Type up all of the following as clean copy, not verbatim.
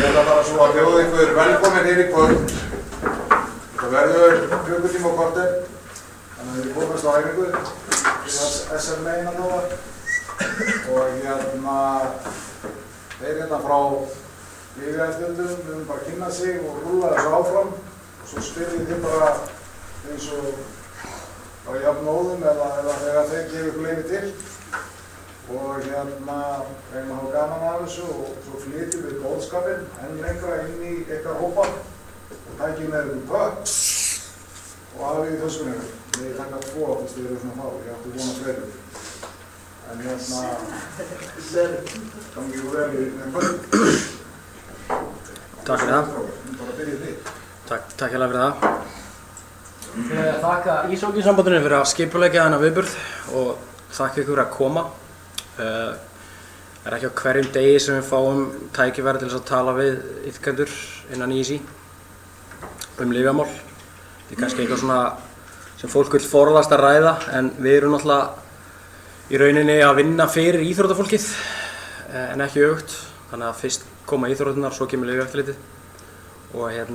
ætla bara svo að bjóða ykkur velkomin hér í kvöld. Það verður klukkutíma og korter, þannig að við komast á æfingu SMA innan nóga og þeir frá lyfjaeftirlitum munu bara kynna sig og rúlla þessu áfram og svo spyrjið þið bara eins og bara jafnóðum eða þegar þeir gefa ykkur leyfi til og reynum að hafa gaman af þessu og svo flytjum við boðskapinn enn lengra inn í ykkar hópa og tækjum með ykkur pöpp og hafið í þöskunum. Ég taka 2 fyrst þið eru svona fá, ég átti vona fleiri. En gangi ykkur vel í kvöld. Takk fyrir það. Bara byrjið þið. Takk hérlega fyrir það. Ég vil þakka Íshokkeysambandinu fyrir að skipuleggja þennan viðburð og þakka ykkur fyrir að koma. Það er ekki á hverjum degi sem við fáum tækifæri til þess að tala við iðkendur innan ISÍ lyfjamál. Þetta er kannski eitthvað svona sem fólk vill forðast að ræða en við erum náttúrulega í rauninni að vinna fyrir íþróttafólkið en ekki öfugt. Þannig að fyrst koma íþróttirnar, svo kemur lyfjaeftirlitið og ég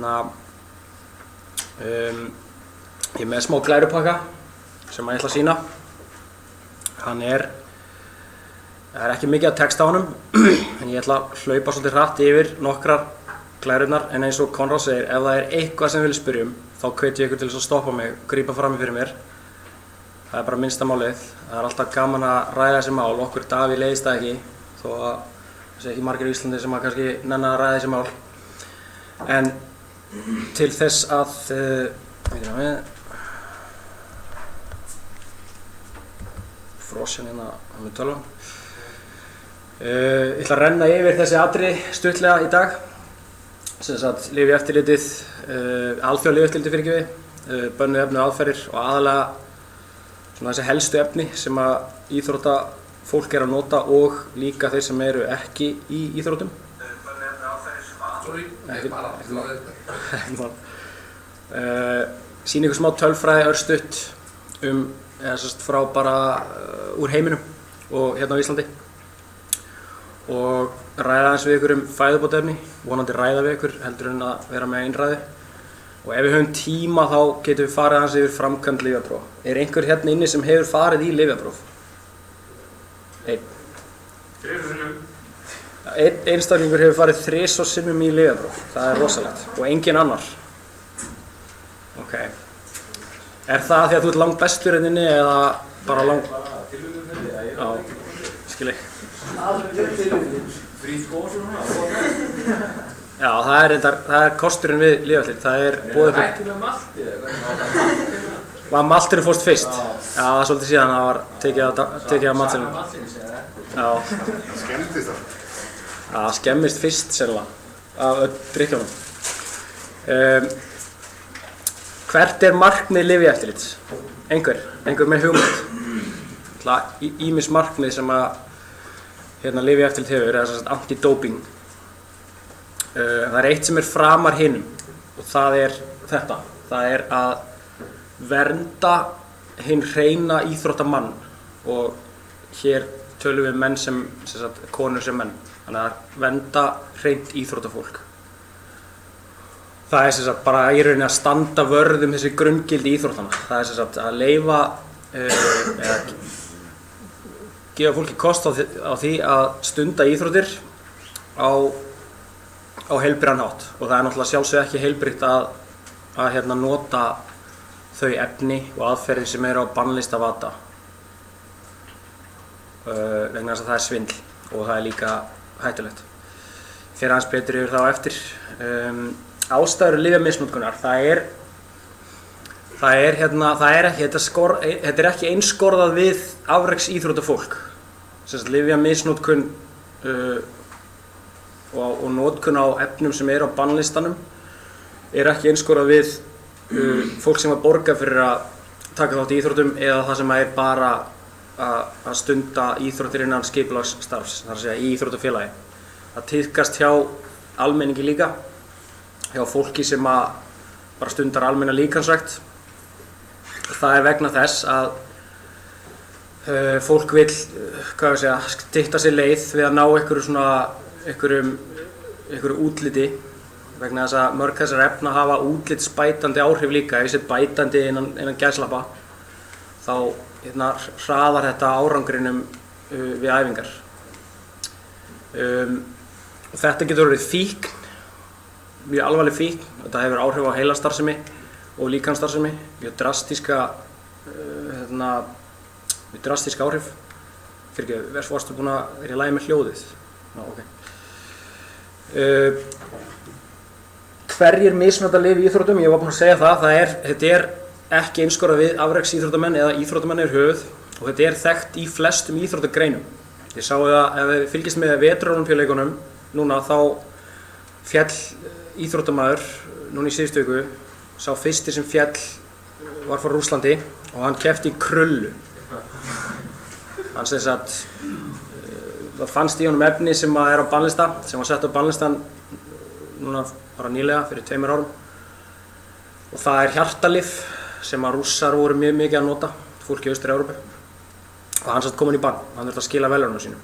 er með smá glærupakka sem ég ætla að sýna. Það er ekki mikið að texta á honum en ég ætla að hlaupa svolítið hratt yfir nokkrar glærurnar en eins og Konráð segir, ef það er eitthvað sem við viljum spyrja þá hvet ég ykkur til þess að stoppa mig, grípa fram í fyrir mér. Það er bara minnsta málið. Það er alltaf gaman að ræða þessi mál, okkur Davíð leiðist það ekki þó að það sé ekki margir í Íslandi sem að kannski nenna að ræða þessi mál. En til þess að frosjan hérna með tölvan. Ég ætla að renna yfir þessi atriði stuttlega í dag. Sem sagt lyfjaeftirlitið, alþjóðlega lyfjaeftirlitið fyrirgefi, bönnuð efni og aðferðir og aðalega svona þessi helstu efni sem að íþróttafólk er að nota og líka þeir sem eru ekki í íþróttum. Bönnuð efni og aðferðir, sýna ykkur smá tölfræði örstutt frá bara úr heiminum og hérna á Íslandi og ræða aðeins við ykkur fæðubótaefni, vonandi ræða við ykkur heldur en að vera með einræði og ef við höfum tíma þá getum við farið aðeins yfir framkvæmd lyfjapróf. Er einhver hérna inni sem hefur farið í lyfjapróf? Einn einstaklingur hefur farið 3 sinnum í lyfjapróf, það er rosalegt og engin annar. Ok. Er það því að þú ert langt bestur hérna inni eða bara langt? Já, skil ég. Já, það er kosturinn við lyfjaeftirlit. Það er boðið upp. Var malturinn fórst fyrst? Já, það er svolítið síðan það var tekið af matselum. Já. Skemmtist það? Já, skemmist fyrst sennilega af drykkjónum. Hvert er markmið lyfjaeftirlits? Einhver með hugmynd? Ýmis markmið sem að lyfjaeftirlit hefur er anti-doping. Það er eitt sem er framar hinum og það er þetta. Það er að vernda hinn hreina íþróttamann og hér tölum við menn sem konur sem menn. Þannig að vernda hreint íþróttafólk. Það er bara í rauninni að standa vörð þessi grunngildi íþróttana. Það er að leyfa eða gefa fólki kost á því að stunda íþróttir á heilbrigðan hátt og það er náttúrulega sjálfsög ekki heilbrigt að nota þau efni og aðferðir sem eru á bannlista VADA vegna þess að það er svindl og það er líka hættulegt. Fyrir aðeins betur yfir það á eftir. Ástæður lyfjamisnotkunar, þetta er ekki einskorðað við afreksíþróttafólk. Lyfjamisnotkun og notkun á efnum sem eru á bannlistanum er ekki einskorðað við fólk sem borgar fyrir að taka þátt í íþróttum eða það sem er bara að stunda íþróttir innan skipulagsstarfs, þar að segja í íþróttafélagi. Það tíðkast hjá almenningi líka, hjá fólki sem bara stundar almenna líkamsrækt Það vegna þess að fólk vill, stytta sér leið við að ná einhverju útliti vegna þess að mörg þessar efna hafa útlitsbætandi áhrif líka. Ef ég set bætandi innan gæsalappa þá hraðar þetta árangrinum við æfingar. Og þetta getur verið fíkn, mjög alvarleg fíkn. Þetta hefur áhrif á heilastarfsemi og líkamsstarfsemi, mjög drastísk áhrif. Varstu búin að vera í lagi með hljóðið? Ná, Hverjir misnota lyf í íþróttum? Ég var búinn að segja það. Þetta er ekki einskorðað við afreksíþróttamenn eða íþróttamenn yfir höfuð og þetta er þekkt í flestum íþróttagreinum. Ég sá að ef við fylgjumst með vetrarólympíuleikunum núna þá féll íþróttamaður núna í síðustu viku. Sá fyrsti sem féll var frá Rússlandi og hann keppti í krullu. Hann sem sagt, það fannst í honum efni sem er á bannlista, sem var sett á bannlistan núna bara nýlega fyrir 2 árum. Og það er hjartalyf sem að Rússar voru mjög mikið að nota, fólk í Austur-Evrópu. Og hann satt komin í bann, hann þurfti að skila verðlaunum sínum.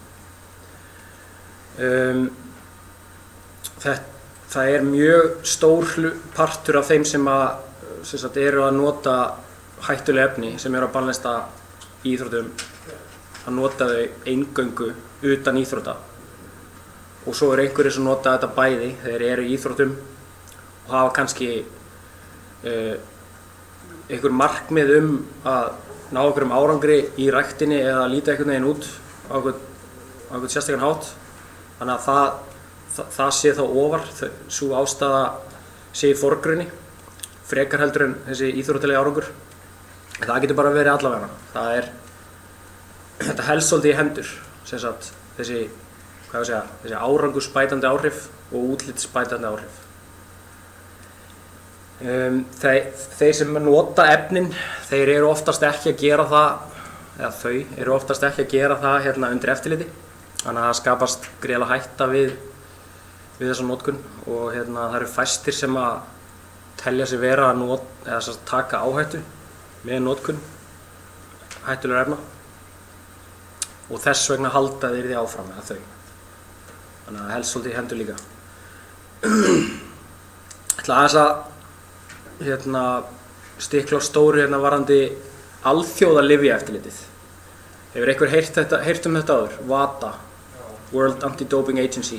Það er mjög stór partur af þeim sem eru að nota hættuleg efni sem eru á bannlista í íþróttum að nota þau eingöngu utan íþrótta. Og svo eru einhverjir sem nota þetta bæði þegar þeir eru í íþróttum og hafa kannski einhver markmið að ná einhverjum árangri í ræktinni eða líta einhvern veginn út á einhvern sérstakann hátt. Þannig að það sé þá ofar, sú ástæða sé í forgrunni, frekar heldur en þessi íþróttilegi árangur. Það getur bara verið allavega. Þetta helst svolítið í hendur, sem sagt, þessi árangursbætandi áhrif og útlitsbætandi áhrif. Þeir sem nota efnin, þeir eru oftast ekki að gera það, eða þau eru oftast ekki að gera það undir eftirliti. Þannig að það skapast gríðarlega hætta við þessa notkun og það eru fæstir sem að telja sig vera að taka áhættu með notkun hættulegra efna og þess vegna halda þeir því áfram eða þau. Þannig að það helst svolítið í hendur líka. Ég ætla aðeins að stikla á stóru varðandi alþjóðalyfjaeftirlitið. Hefur einhver heyrt um þetta áður? WADA, World Anti-Doping Agency.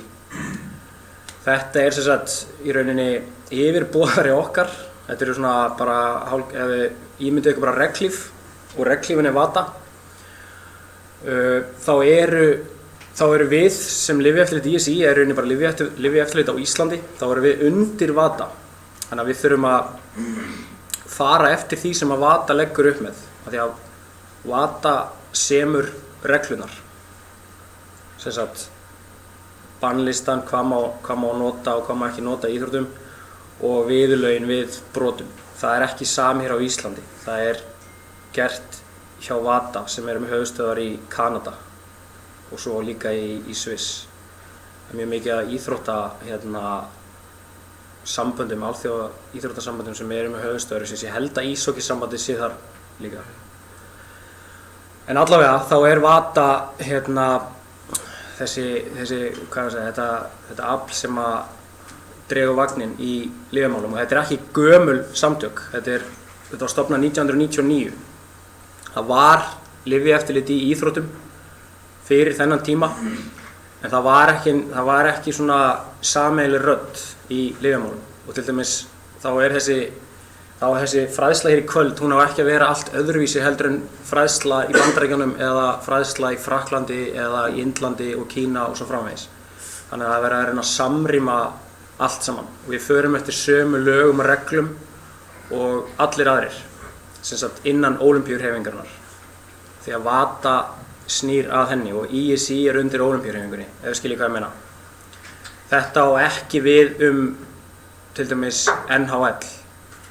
Þetta er sem sagt í rauninni yfirboðari okkar. Þetta eru svona bara, ef við ímyndum ykkur bara regnhlíf og regnhlífin er WADA, þá eru við sem lyfjaeftirlit ISÍ, er rauninni bara lyfjaeftirlit á Íslandi, þá eru við undir WADA. Þannig að við þurfum að fara eftir því sem að WADA leggur upp með. Af því að WADA semur reglunar. Sem sagt, bannlistan, hvað má nota og hvað má ekki nota í íþróttum og viðurlögin við brotum. Það er ekki sami hér á Íslandi. Það er gert hjá WADA sem eru með höfuðstöðvar í Kanada og svo líka í Sviss. Það er mjög mikið að samböndum, alþjóða íþróttasamböndum sem eru með höfuðstöðvar. Ég held að íshokkeysambandið sé þar líka. En allavega þá er WADA þetta afl sem að dregur vagninn í lyfjamálum og þetta er ekki gömul samtök. Þetta var stofnað 1999. Það var lyfjaeftirlit í íþróttum fyrir þennan tíma en það var ekki svona sameiginleg rödd í lyfjamálum og til dæmis þá er þessi fræðsla hér í kvöld, hún á ekki að vera allt öðruvísi heldur en fræðsla í Bandaríkjunum eða fræðsla í Frakklandi eða í Indlandi og Kína og svo framvegis. Þannig að það er verið að reyna að samrýma allt saman og við förum eftir sömu lögum og reglum og allir aðrir, sem sagt innan ólympíuhreyfingarinnar. Því að WADA snýr að henni og ISÍ er undir ólympíuhreyfingunni, ef við skiljum hvað ég meina. Þetta á ekki við til dæmis NHL,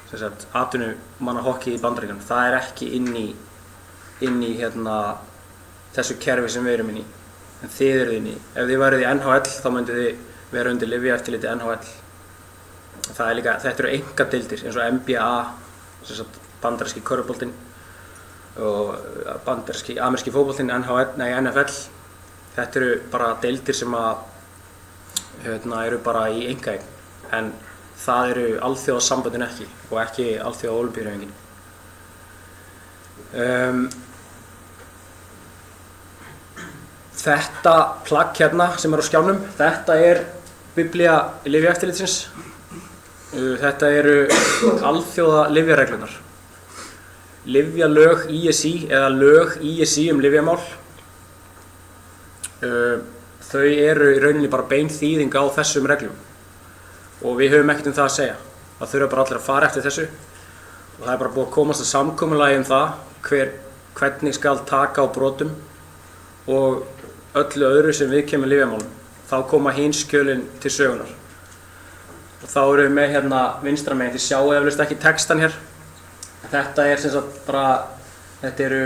sem sagt atvinnumannahokkey í Bandaríkjunum. Það er ekki inn í þessu kerfi sem við erum inn í, en þið eruð inn í. Ef þið værið í NHL þá myndið þið vera undir lyfjaeftirliti NHL. Þetta eru einkadeildir eins og NBA, sem sagt bandaríski körfuboltinn og ameríski fótboltinn, NFL. Þetta eru bara deildir sem eru bara í einkaeign, en það eru alþjóðasamböndin ekki og ekki alþjóðaólympíuhreyfingin. Þetta plagg hérna sem á skjánum, þetta er biblía lyfjaeftirlitsins. Þetta eru alþjóða lyfjareglurnar. Lyfjalög ISI eða lög ISI lyfjamál. Þau eru í rauninni bara bein þýðing á þessum reglum og við höfum ekkert það að segja. Það þurfa bara allir að fara eftir þessu og það er bara búið að komast að samkomulagi það hvernig skal taka á brotum og öllu öðru sem viðkemur lyfjamálum. Þá koma hin skjölin til sögunar. Og þá erum við með hérna vinstra megin, þið sjáu eflaust ekki textan hér. Þetta er sem sagt bara, þetta eru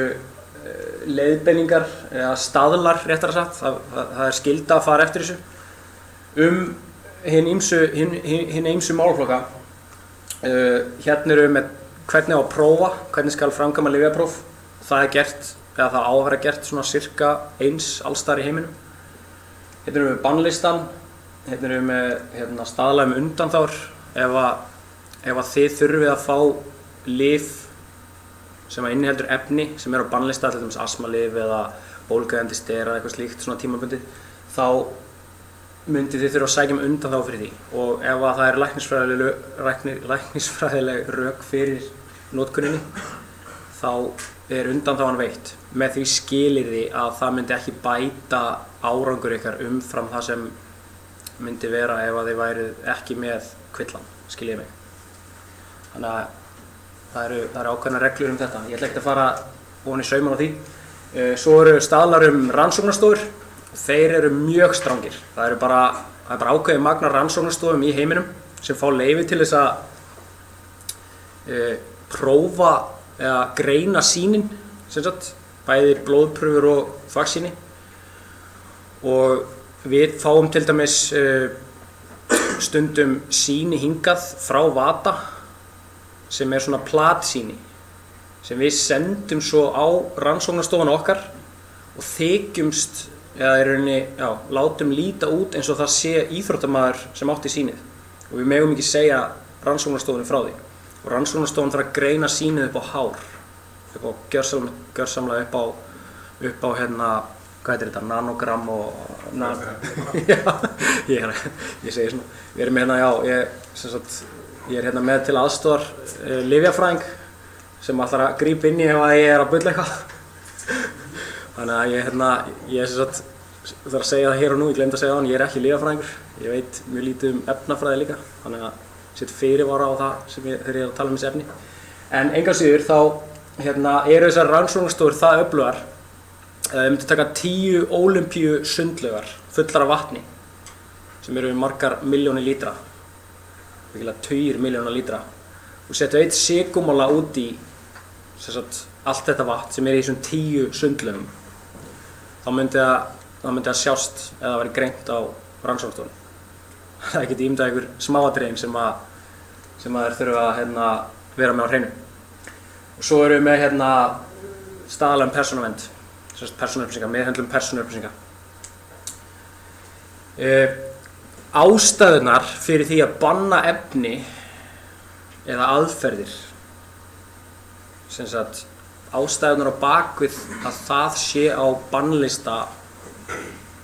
leiðbeiningar eða staðlar réttara sagt. Það er skylda að fara eftir þessu hin ýmsu málaflokka. Hérna erum við með hvernig á að prófa, hvernig skal framkvæma lyfjapróf. Það er gert, eða það á að vera gert svona sirka eins alls staðar í heiminum. Hérna erum við með bannlistan, hérna erum við með staðla undanþágur. Ef þið þurfið að fá lyf sem inniheldur efni sem á bannlista, til dæmis astmalyf eða bólgueyðandi stera eða eitthvað slíkt svona tímabundið, þá myndið þið þurfa að sækja undanþágu fyrir því. Og ef það er læknisfræðileg rök fyrir notkuninni, þá er undanþágan veitt með því skilyrði að það myndi ekki bæta árangur ykkar umfram það sem myndi vera ef þið væruð ekki með kvillan, skiljið mig. Þannig að það eru ákveðnar reglur þetta. Ég ætla ekkert að fara ofan í sauman á því. Svo eru staðlar rannsóknarstofur. Þeir eru mjög strangir. Það er bara ákveðið magna rannsóknarstofum í heiminum sem fá leyfi til þess að prófa eða greina sýnin, sem sagt, bæði blóðprufur og þvagsýni. Og við fáum til dæmis stundum sýni hingað frá Vata sem er svona platsýni sem við sendum svo á rannsóknarstofuna okkar og þykjumst eða í rauninni, látum líta út eins og það sé íþróttamaður sem átti sýnið og við megum ekki segja rannsóknarstofunni frá því og rannsóknarstofan þarf að greina sýnið upp á hár, gjörsamlega upp á hvað heitir þetta, nanogram og ég segi svona, við erum ég er hérna með til aðstoðar lyfjafræðing sem ætlar að grípa inn í ef ég er að bulla eitthvað. Þannig að ég þarf að segja það hér og nú, ég glemdi að segja það, ég er ekki lyfjafræðingur. Ég veit mjög lítið efnafræði líka, þannig að set fyrirvara á það þegar ég er að tala þessi efni. En engan síður þá eru þessar rannsóknarstofur það öflugar að þau myndu taka 10 ólympíusundlaugar fullar af vatni sem eru margar milljónir lítra. Tugir milljóna lítra og setja 1 sekúmola út í allt þetta vatn sem í þessum 10 sundlaugum. Þá myndi það sjást eða það væri greint á rannsóknarstofunni. Það er ekki ímyndað einhver smáatriðin sem þeir þurfa að vera með á hreinu. Og svo erum við með staðla persónuvernd, persónuupplýsingar, meðhöndlun persónuupplýsinga. Ástæðurnar fyrir því að banna efni eða aðferðir, sem sagt ástæðurnar á bakvið að það sé á bannlista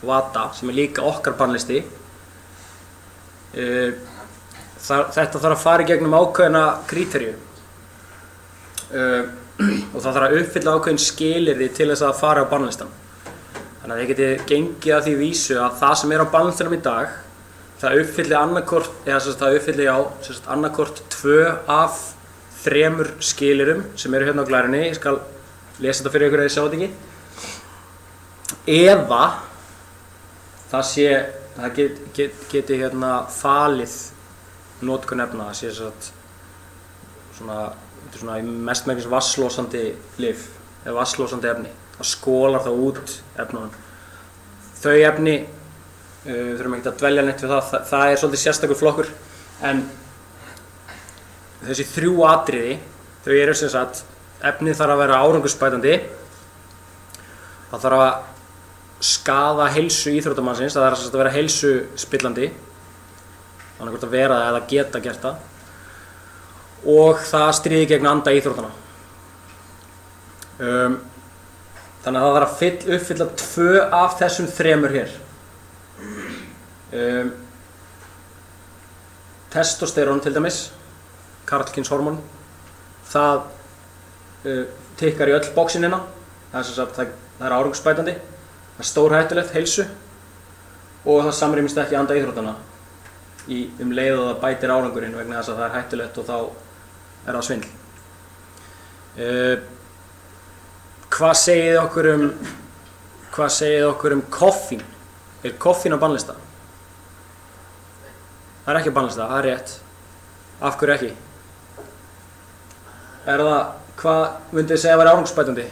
Vata, sem er líka okkar bannlisti, þetta þarf að fara í gegnum ákveðna kríteríu og það þarf að uppfylla ákveðin skilyrði til þess að fara á bannlistan. Þannig að þið getið gengið að því vísu að það sem á bannlistanum í dag, það uppfylli annarkvort 2 af 3 skilyrðum sem eru hérna á glærunni. Ég skal lesa þetta fyrir ykkur ef þið sjáið ekki. Eða það geti falið notkun efna, það sé svona mestmegnis vatnslosandi lyf eða vatnslosandi efni. Það skólar þá út efnunum. Þau efni við þurfum ekki að dvelja neitt við það er svolítið sérstakur flokkur, en þessi 3 atriði þau eru sem sagt, efnið þarf að vera árangursbætandi, það þarf að skaða heilsu íþróttamannsins, það þarf að vera heilsuspillandi, annað hvort að vera það eða geta gert það, og það stríðir gegn anda íþróttana. Þannig að það þarf að uppfylla 2 af þessum 3 hér. Testosterón til dæmis, karlkynshormón, það tikkar í öll bóksinina, það er árangursbætandi, það er stórhættulegt heilsu og það samrýmist ekki anda íþróttana leið og það bætir árangurinn vegna þess að það er hættulegt og þá er það svindl. Hvað segið okkur um koffín? Er koffín á bannlista? Það er ekki á bannlista, það er rétt. Af hverju ekki? Hvað myndið þið segja að vera árangursbætandi?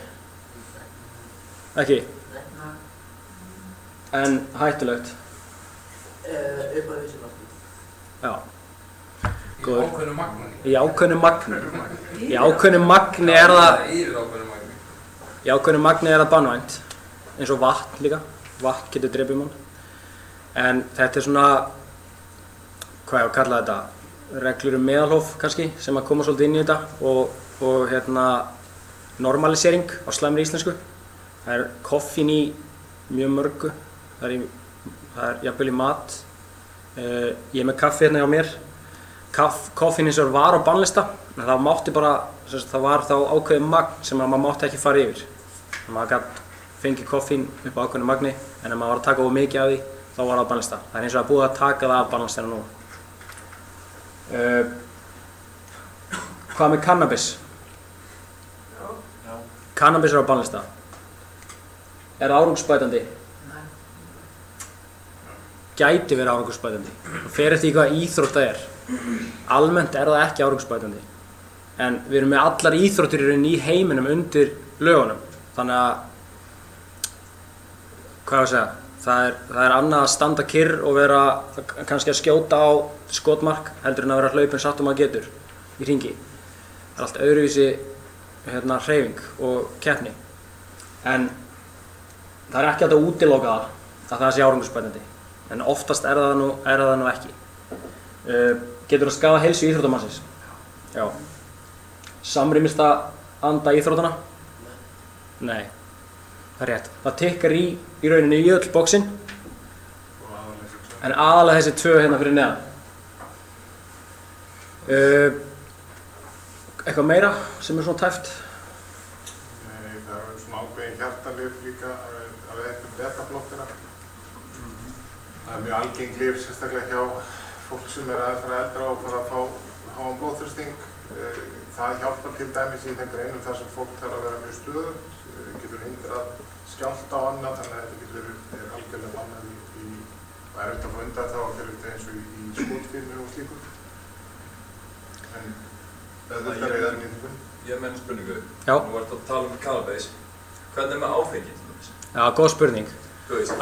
Ekki? En hættulegt? Upp á þessu marki. Já. Í ákveðnu magni. Í ákveðnu magni. Í ákveðnu magni er það... Yfir ákveðnu magni. Í ákveðnu magni er það banvænt. Eins og vatn líka. Vatn getur drepið mann. En þetta er svona... Hvað ég að kalla þetta? Reglur meðalhóf kannski, sem að koma svolítið inn í þetta. Og normalisering á slæmri íslensku. Það er koffín í mjög mörgu. Það er jafnvel í mat. Ég er með kaffi hérna hjá mér. Koffín hins vegar var á bannlista, en það var þá ákveðið magn sem maður mátti ekki fara yfir. Maður gat fengið koffín upp á ákveðnu magni, en ef maður var að taka of mikið af því, þá var það á bannlista. Það er hins vegar búið að taka það af bannlistana nú. Hvað með cannabis? Cannabis er á bannlista. Er það árangursbætandi? Gæti verið árangursbætandi. Það fer eftir því hvað íþrótt það er. Almennt er það ekki árangursbætandi. En við erum með allar íþróttir í heiminum undir lögunum. Þannig að, hvað ég að segja, það er annað að standa kyrr og vera kannski að skjóta á skotmark heldur en að vera hlaupinn satt maður getur í hringi. Það er allt öðruvísi hreyfing og keppni. En það er ekki hægt að útiloka það að það sé árangursbætandi. En oftast er það nú ekki. Getur það skaða heilsu íþróttamannsins? Já. Samrýmist það anda íþróttana? Nei. Það er rétt. Það tikkar í rauninni í öll bóksin. En aðalega þessi 2 hérna fyrir neðan. Eitthvað meira sem er svona tæft? Nei, það er svona ákveðin hjartalyf líka að við eftir beta-blokkina. Það er mjög algeng lyf, sérstaklega hjá fólk sem er aðeins eldra og fara að fá háan blóðþrýsting. Það hjálpar til dæmis í þeim greinum þar sem fólk þarf að vera mjög stöðugt, getur hindrað skjálfta á annað, þannig að þetta getur algjörlega bannað og erfitt að fá undanþága fyrir þetta eins og í skotfilmi og slíku. En þetta er reyðar nýðingun. Ég hef með spurningu. Já. Nú ert að tala cannabis. Hvernig með áfengi til dæmis? Já, góð spurning. Þú veist.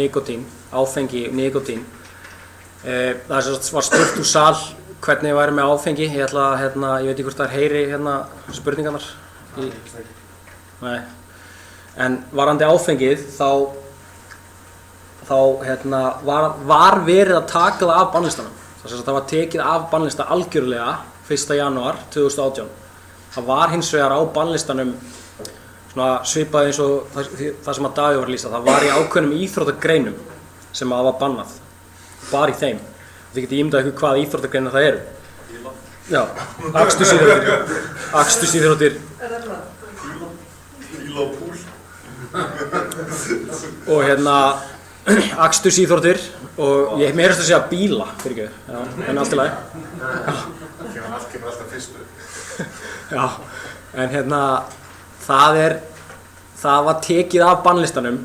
Nikótín. Áfengi, nikótín. Það var spurt úr sal hvernig ég væri með áfengi. Ég veit ekki hvort það heyri spurningarnar. Nei. En varðandi áfengið þá var verið að taka það af bannlistanum. Það var tekið af bannlista algjörlega 1. janúar 2018. Það var hins vegar á bannlistanum svipað eins og það sem að Davíð var að lýsa. Það var í ákveðnum íþróttagreinum sem það var bannað. Bara í þeim. Þið getið ímyndað ykkur hvað íþróttagreinar það eru. Bíla. Já, akstursíþróttir. Bíla og púl. Og akstursíþróttir og ég meira að segja bíla, fyrirgefðu. Já, en allt í lagi. Allt kemur alltaf fyrstu. Já, en það var tekið af bannlistanum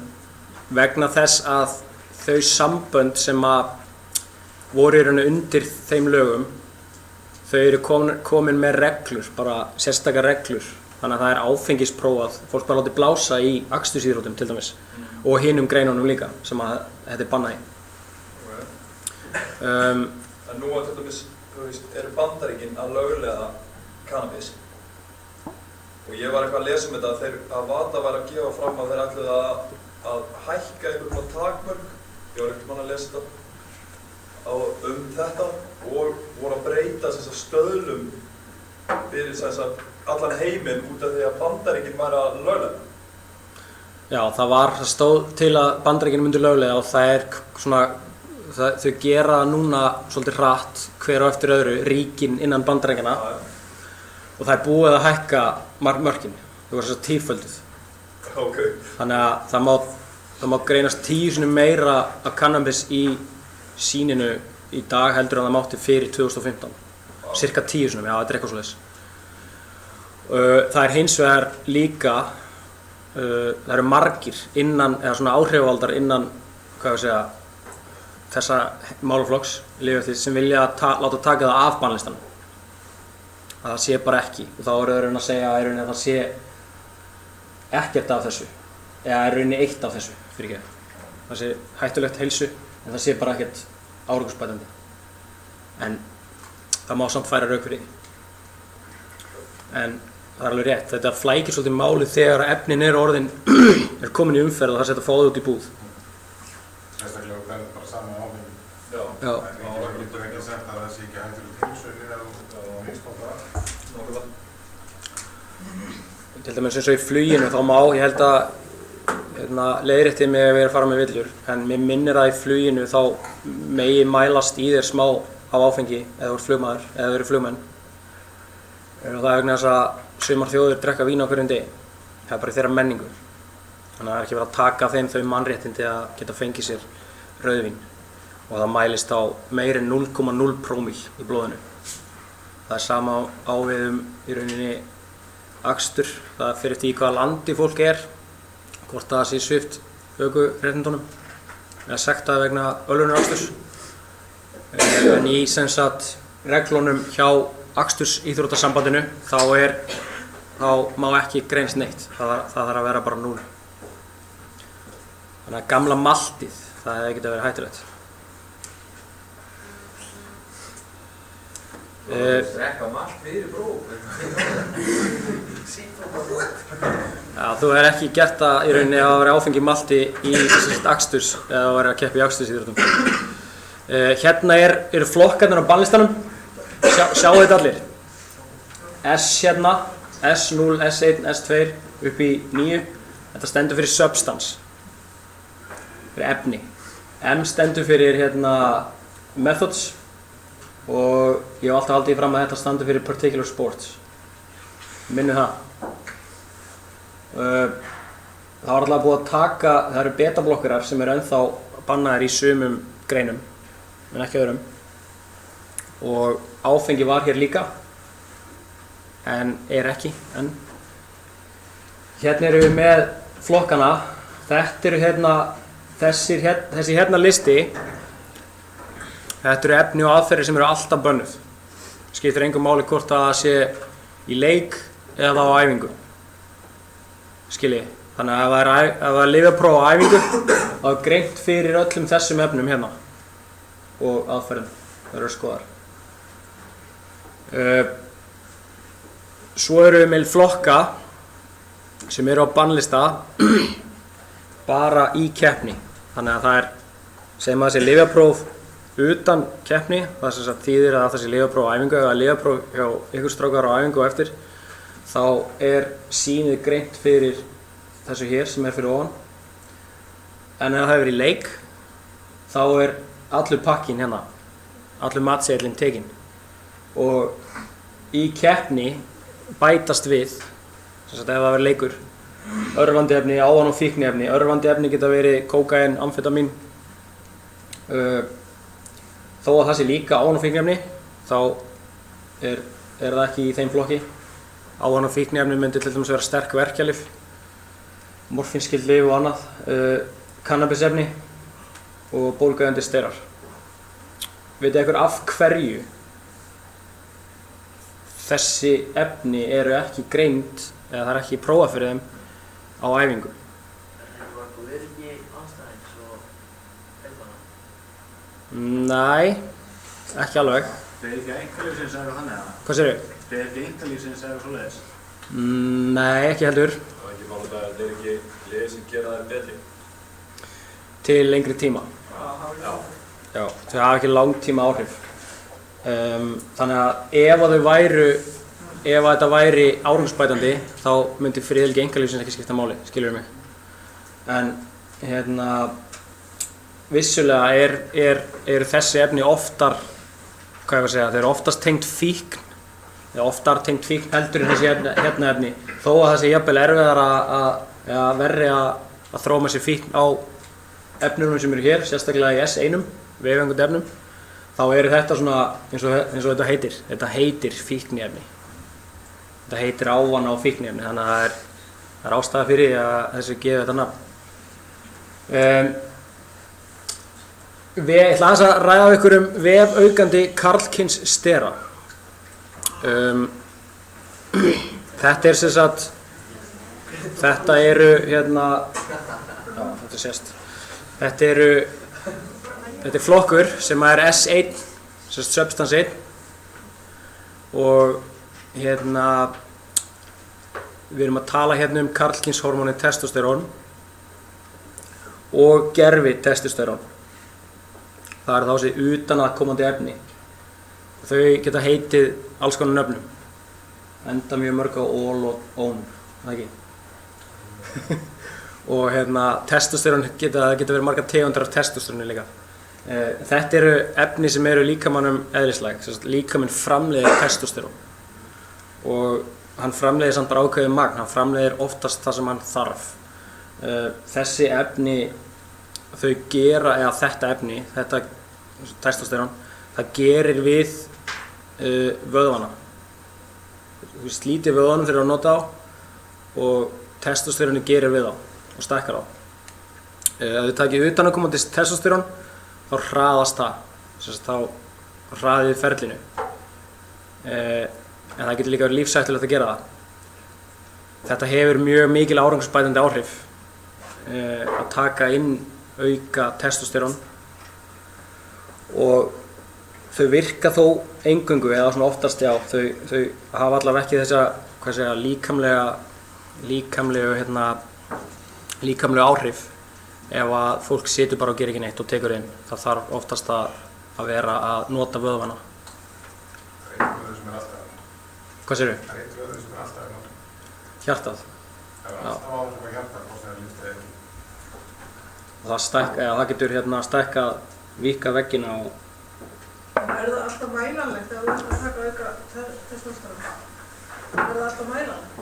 vegna þess að þau sambönd sem að voru í rauninni undir þeim lögum, þau eru komin með reglur, bara sérstakar reglur. Þannig að það er áfengisprófað, fólk bara látið blása í akstursíþróttum til dæmis og hinum greinunum líka sem að þetta er bannað í. En nú að til dæmis, þú eru Bandaríkin að lögleiða kannabis. Og ég var eitthvað að lesa þetta að VADA var að gefa fram að þeir ætluðu að hækka einhvern takmörk. Ég var ekkert mann að lesa þetta þetta og voru að breyta stöðlum fyrir allan heiminn út af því að Bandaríkin væri að lögleiða. Já, það stóð til að Bandaríkin myndi lögleiða og það er svona, þau gera núna svolítið hratt hver á eftir öðru ríkin innan Bandaríkjanna og það er búið að hækka mörkin. Þau voru tífölduð. Okay. Þannig að það má greinast 10 sinnum meira af kannabis í sýninu í dag heldur en það mátti fyrir 2015. Cirka 10 sinnum, já, þetta er eitthvað svoleiðis. Það er hins vegar líka, það eru margir innan, eða svona áhrifavaldar innan, þessa málaflokks, lyfjaeftirlits, sem vilja láta taka það af bannlistanum. Það sé bara ekki, og þá eru þeir að segja að það sé ekkert af þessu, eða í rauninni eitt af þessu, fyrir ekki. Það sé hættulegt heilsu, en það sé bara ekkert árangursbætandi. En það má samt færa rök fyrir því. En það er alveg rétt, þetta flækir svolítið málið þegar efnin er komin í umferð og það setja fáið út í búð. Sérstaklega og benn bara saman áfengi. Já. Það getur ekki sagt að það sé ekki hættulegt heilsu eða misnota. Til dæmis eins og í fluginu þá má, ég held að leiðréttið mig að vera að fara með villur, en mér minnir að í fluginu þá megi mælast í þér smá af áfengi eða þú ert flugmaður eða þú eru flugmenn. Og það er vegna þess að sumar þjóðir drekka vín á hverjum degi. Það er bara í þeirra menningu. Þannig að það er ekki verið að taka þeim þau mannréttindi að geta fengið sér rauðvín. Og það mælist á meira en 0,0 prómíl í blóðinu. Það er sama á við í rauninni akstur. Það er fyrir því hvaða landi fólk er, hvort það sé svipt ökuréttindunum eða sektað vegna ölvunaraksturs. En í reglunum hjá Akstursíþróttasambandinu þá má ekki greinast neitt. Það þarf að vera bara 0. Þannig að gamla maltið, það hefði getað verið hættulegt. Drekka malt fyrir próf. Já, þú hefur ekki gert það í rauninni að vera áfengi malti í aksturs eða að vera að keppa í akstursíþróttum. Hérna eru flokkarnir á bannlistanum. Sjáu þetta allir. S hérna, S0, S1, S2 upp í 9. Þetta stendur fyrir substance. Fyrir efni. M stendur fyrir methods og ég hef alltaf haldið fram að þetta stendur fyrir particular sports. Minnið það. Það var alltaf búið að taka, það eru beta-blokkarar sem eru ennþá bannaðir í sumum greinum, en ekki öðrum. Og áfengi var hér líka, en er ekki enn. Hérna erum við með flokkana. Þetta eru þessi listi. Þetta eru efni og aðferðir sem eru alltaf bönnuð. Skiptir engu máli hvort það sé í leik eða á æfingu. Skiljið. Þannig að ef það er lyfjapróf á æfingu, þá er greint fyrir öllum þessum efnum hérna og aðferðum. Það eru skoðar. Svo eru við með flokka sem eru á bannlista bara í keppni. Þannig að það er, segjum að það sé lyfjapróf utan keppni, það sem sagt þýðir að það sé lyfjapróf á æfingu eða lyfjapróf hjá ykkur strákar á æfingu og eftir, þá er sýnið greint fyrir þessu hér sem er fyrir ofan. En ef það hefur verið í leik, þá er allur pakkinn hérna, allur matseðillinn tekinn. Og í keppni bætast við, sem sagt ef það verður leikur, örvandi efni, ávana- og fíkniefni. Örvandi efni geta verið kókaín, amfetamín. Þó að það sé líka ávana- og fíkniefni, þá er það ekki í þeim flokki. Ávana- og fíkniefni myndi til dæmis vera sterk verkjalyf, morfínskyld lyf og annað, kannabisefni og bólgueyðandi steirar. Vitið ykkur af hverju þessi efni eru ekki greind eða það er ekki prófað fyrir þeim á æfingu? Þú verður ekki anstæðings og eitthvað? Nei, ekki alveg. Friðhelgi einkalífsins þannig að? Hvað segirðu? Friðhelgi einkalífsins svoleiðis? Nei, ekki heldur. Það er ekki mál að það ekki liðið sem gera það betri. Til lengri tíma. Já. Já, þau hafa ekki langtíma áhrif. Þannig að ef þetta væri árangursbætandi, þá myndi friðhelgi einkalífsins ekki skipta máli, skilurðu mig. En vissulega eru þessi efni oftar, hvað ég var að segja, þau eru oftast tengt fíkn, eða oftar tengt fíkn heldur en þessi efni, þó að það sé jafnvel erfiðara eða verri að þróa með sér fíkn á efnunum sem eru hér, sérstaklega í S1, vefengandi efnum, þá eru þetta svona eins og þetta heitir fíkniefni. Þetta heitir ávana á fíkniefni, þannig að það er ástæða fyrir að þessu gefi þetta nafn. Ég ætla aðeins að ræða af ykkur vefaukandi karlkyns stera. Þetta er sem sagt, þetta eru hérna, já þetta sést, þetta er flokkur sem er S1, sem sagt substance 1 og hérna við erum að tala hérna karlkynshormónið testosterón og gervi testosterón. Það eru þá þessi utanaðkomandi efni. Þau geta heitið alls konar nöfnum. Enda mjög mörg á ól og ón, það ekki? Og testosterón geta verið margar tegundir af testosteróni líka. Þetta eru efni sem eru líkamannum eðlislæg, líkaminn framleiðir testosterón. Og hann framleiðir samt bara ákveðið magn, hann framleiðir oftast það sem hann þarf. Þessi efni, þau gera, eða þetta efni, þetta testosterón, það gerir við vöðvana. Þú slítir vöðvanum þegar þú nota á og testosteróni gerir við á og stækkar á. Ef þið takið utanaðkomandi testosterón, þá hraðast það, þá hraðið ferlinu. En það getur líka verið lífshættulegt að gera það. Þetta hefur mjög mikil árangursbætandi áhrif að taka inn auka testosterón og þau virka þó eingöngu, eða svona oftast já, þau hafa allavega ekki þessa, líkamlegu áhrif ef að fólk situr bara og gerir ekki neitt og tekur inn. Það þarf oftast að vera að nota vöðvana. Það er einn vöðvur sem alltaf. Hvað segirðu? Það er einn vöðvur sem alltaf nota. Hjartað? Það er alltaf áhrif á hjartað, hvort það lyftið ekki. Það getur stækkað, víkkað veggina og... Er það alltaf mælanlegt ef þú ert að taka auka testosterón? Er það alltaf mælanlegt?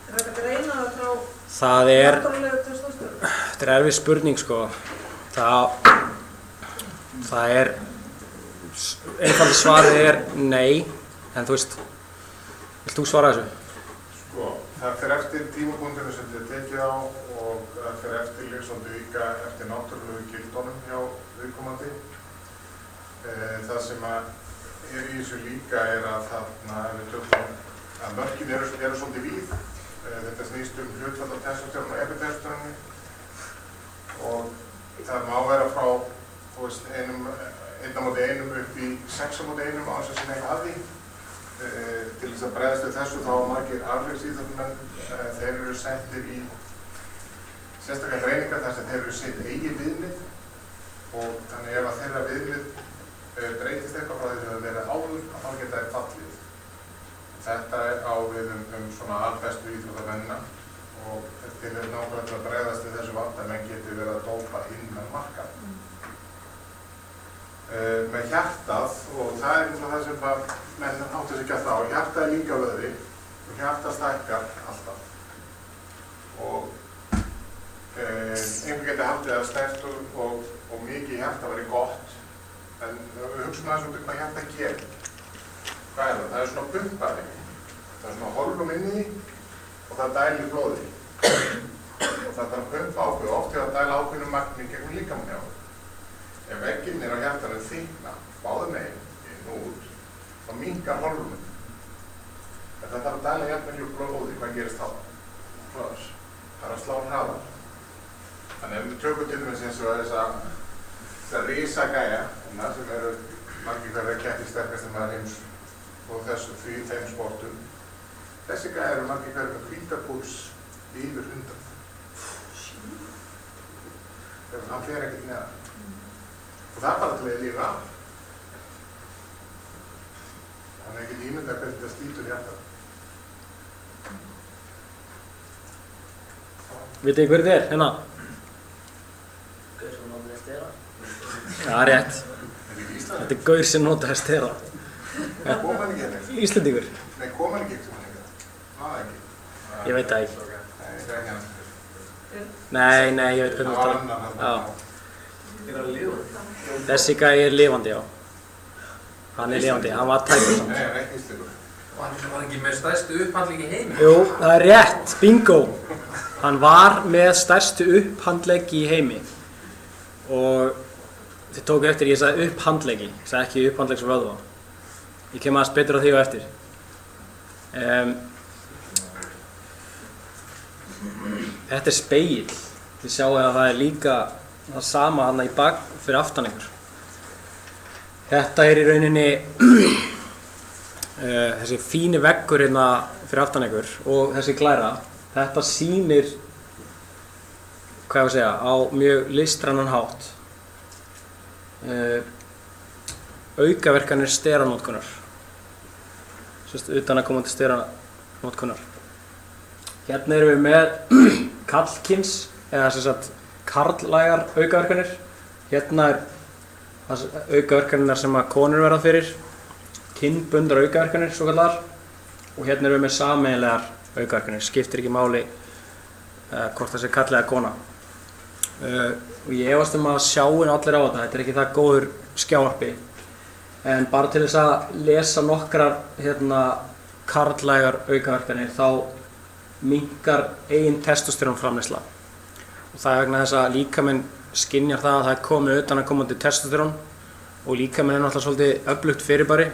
Er það að greina það frá náttúrulegu testosterón? Þetta er erfið spurning sko. Það er... Einfalda svarið er nei, en þú veist, vilt þú svara þessu? Sko, það fer eftir tímapunktinu sem þið tekið á og það fer eftir líka eftir náttúrulegu gildunum hjá viðkomandi. Það sem er í þessu líka er að þarna við tökum að mörkin eru svolítið víð. Þetta snýst hlutfall af testosteróni og epitestosteróni og það má vera frá 1 móti 1 upp í 6 móti 1 á þess að sinna eitthvað að því. Til þess að bregðast við þessu þá margir afleiksíþróttamenn þeir eru settir í sérstaklega greiningar þar sem þeir eru sitt eigið viðmið og þannig ef að þeirra viðmið breytist eitthvað frá því sem það verið áður að þá geta þeir fallið. Þetta á við svona albestu íþróttamennina og þetta er nákvæmlega til að bregðast við þessu vanda að menn geti verið að dópa innan markað. Með hjartað, og það er það sem menn áttu sig ekki alltaf á, hjartað er líka vöðvi og hjartað stækkar alltaf. Og einhver geti haldið að sterkt og mikið hjartað væri gott, en við hugsaum aðeins hvað hjartað gerir. Hvað er það? Það er svona pumpari. Það er svona holrum inn í því og það dælir blóði. Og það þarf að pumpa ákveð, oft hefur að dæla ákveðnum magni gegnum líkamann hjá. Ef veggirnir á hjartanu þykkna, báðum megin, inn og út, þá minnkar holrumin. En það þarf að dæla jafnmiklu blóði, hvað gerist þá? Það er að slá hraðar. Þannig ef við tökum til dæmis eins og þessa risagæja sem eru margir hverja keppni sterkasti maður heims og þeim sportum. Þessi gæði eru margir hverja með hvítapuls yfir 100. Þegar hann fer ekkert neðan. Og það er bara til að lifa af. Þannig ekki ímynda hvernig þetta slítur hjartað. Vitið þið hver þið er, hérna? Gaur sem notaði stera. Það er rétt. Þetta er gaur sem notaði stera. Kom hann ekki hérna? Íslendingur? Nei, kom hann ekki sem hann ekki? Það ekki. Ég veit það ekki. Nei, það er ekki hans. Nei, ég veit hvernig Það var það annan hann. Já. Er hann lifandi? Þessi gæi er lifandi, já. Hann er lifandi, hann var tækur samt. Nei, hann er ekki íslendingur. Var ekki með stærstu upphandling í heimi? Jú, það er rétt, bingo! Hann var með stærstu upphandleggi í heimi. Og þið tóku eftir, ég sagði upphandleggi, ég sagði ekki upphandleggsvöðva. Ég kem aðeins betur á því og eftir. Þetta er spegill. Þið sjáu að það er líka það sama þarna í bak fyrir aftan ykkur. Þetta er í rauninni þessi fíni veggur hérna fyrir aftan ykkur og þessi glæra. Þetta sýnir, hvað ég að segja, á mjög listrænan hátt aukaverkanir steranotkunar. Sérst, utanaðkomandi steranotkunar. Hérna erum við með karlkyns, eða sem sagt karllægar aukaverkanir. Hérna er aukaverkanirnar sem að konur verða fyrir, kynbundar aukaverkanir, svo kallar. Og hérna erum við með sameiginlegar aukaverkanir, skiptir ekki máli hvort það sé karl eða kona. Og ég efast að sjáin allir á þetta er ekki það góður skjávarpi. En bara til þess að lesa nokkrar karllægar aukaverkanir þá minnkar eigin testosterónframleiðsla. Og það er vegna þess að líkaminn skynjar það að það er komið utanaðkomandi testosterón og líkaminn er náttúrulega svolítið öflugt fyrirbæri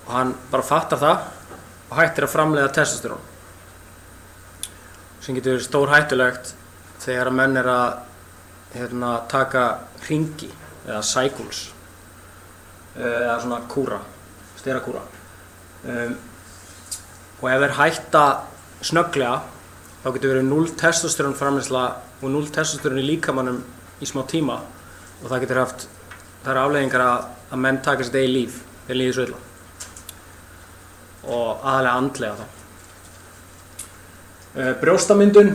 og hann bara fattar það og hættir að framleiða testosterón. Sem getur stór hættulegt þegar að menn er að taka hringi eða cycles eða svona kúra, sterakúra. Og ef þeir hætta snögglega þá getur verið 0 testosterón framleiðsla og 0 testosterón í líkamannum í smá tíma og það getur haft þær afleiðingar að menn taka sitt eigið líf, þeir líði svo illa og aðalega andlega þá. Brjóstamyndun,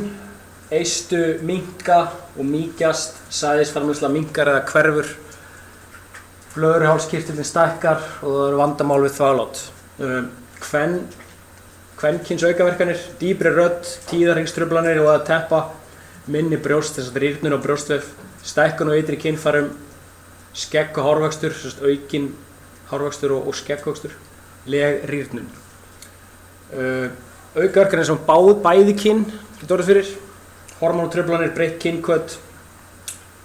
eistu minnka og mýkjast, sæðisframleiðsla minnkar eða hverfur, blöðruhálskirtillinn stækkar og það eru vandamál við þvaglát. Kvenkyns aukaverkanir, dýpri rödd, tíðarhringstruflanir og að teppa, minni brjóst, þess að rýrnun á brjóstvef, stækkun og ytri kynfærum, skegg og hárvöxtur, aukinn hárvöxtur og skeggvöxtur, leg rýrnun. Aukaverkanir sem bæði kyn getur orðið fyrir, hormónutruflanir, breytt kynkvöt,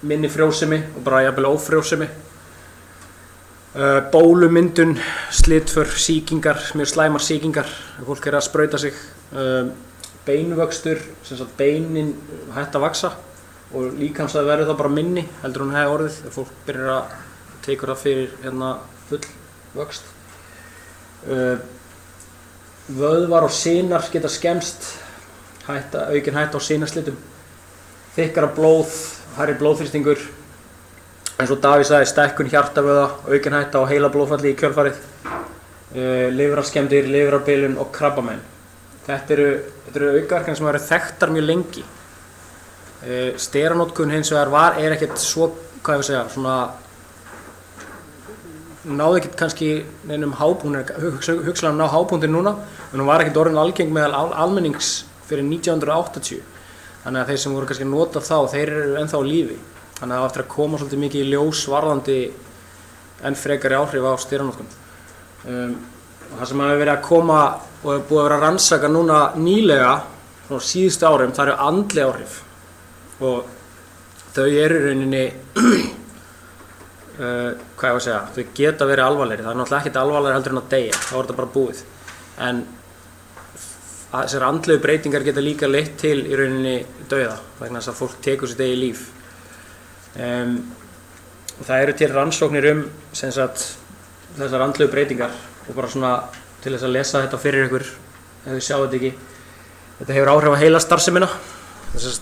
minni frjósemi og bara jafnvel ófrjósemi. Bólumyndun, slitför, sýkingar, mjög slæmar sýkingar, fólk er að sprauta sig, beinvöxtur, sem sagt beinin hætta að vaxa og líkamsæði verður þá bara minni heldur hún hefði orðið þegar fólk byrjar að tekur það fyrir full vöxt. Vöðvar og sinar geta skemmst, aukin hætta á sinaslitum, þykkara blóð, hærri blóðþrýstingur, eins og Davíð sagði, stækkun hjartavöða, aukin hætta á heilablóðfalli í kjölfarið, lifrarskemmdir, lifrarbilun og krabbamein. Þetta eru aukaverkanir sem hafa verið þekktar mjög lengi. Steranotkun hins vegar er ekkert svo, hvað ég að segja, svona náði ekkert kannski neinum hápunkt, hugsaði ná hápunktin núna, en hún var ekkert orðin algeng meðal almennings fyrir 1980. Þannig að þeir sem voru kannski að nota þá, þeir eru ennþá á lífi. Þannig að það á eftir að koma svolítið mikið í ljós varðandi enn frekari áhrif á steranotkun. Og það sem hefur verið að koma og hefur búið að vera að rannsaka núna nýlega, svona síðustu árum, það eru andleg áhrif. Og þau eru í rauninni, hvað ég að segja, þau geta verið alvarlegri. Það er náttúrulega ekkert alvarlegri heldur en að deyja, þá er þetta bara búið. En þessar andlegu breytingar geta líka leitt til í rauninni dauða, vegna þess að fólk tekur sitt eigið líf. og það eru til rannsóknir sem sagt þessar andlegu breytingar og bara svona til þess að lesa þetta fyrir ykkur ef þið sjáu þetta ekki. Þetta hefur áhrif á heilastarfsemina. Þess að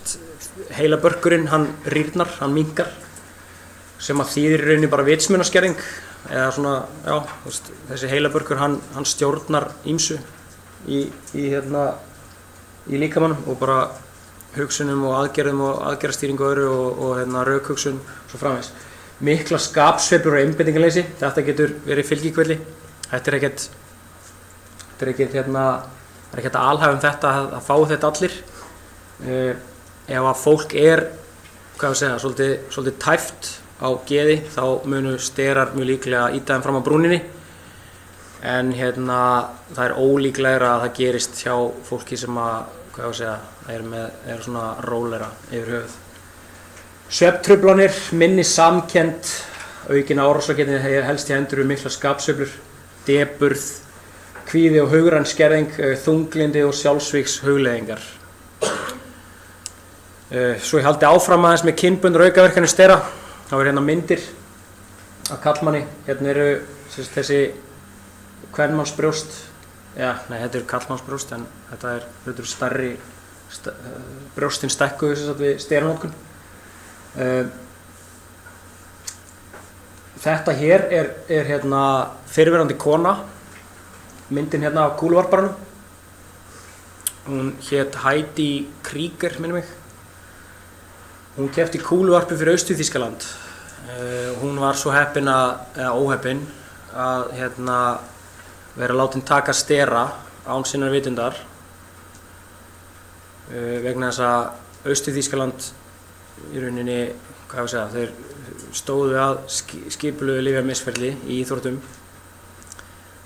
heilabörkurinn hann rýrnar, hann minnkar sem að þýðir í rauninni bara vitsmunaskerðing eða svona, já, þessi heilabörkur hann stjórnar ýmsu í líkamanum og bara hugsunum og aðgerðum og aðgerðastýringu og öðru og rökhugsun svo framvegis. Mikla skapsveiflur og einbeitingarleysi, þetta getur verið fylgikvilli. Þetta er ekkert að alhæfa þetta að fá þetta allir. Ef að fólk er, svolítið tæft á geði þá munu sterar mjög líklega ýta þeim fram á brúninni en það er ólíklegra að það gerist hjá fólki sem er svona rólera yfir höfuð. Svefntruflanir, minni samkennd, aukin árásargirni helst í hendur mikla skapsveiflur, depurð, kvíði og hugræn skerðing, þunglindi og sjálfsvíks hugleiðingar. Svo ég haldi áfram aðeins með kynbundnar aukaverkanir stera. Þá er hérna myndir af karlmanni. Hérna eru þessi kvenmannsbrjóst. Nei, þetta eru karlmannsbrjóst en þetta eru stærri brjóstin stækkuðu við steranotkun. Þetta hér er hérna fyrrverandi kona. Myndin hérna af kúluvarparanum. Hún hét Heidi Krieger, minnir mig. Hún keppti kúluvarpi fyrir Austur-Þýskaland. Hún var svo heppin eða óheppin að vera látin taka stera án sinnar vitundar vegna þess að Austur-Þýskaland í rauninni, þeir stóðu að skipulögðu lyfjamisferli í íþróttum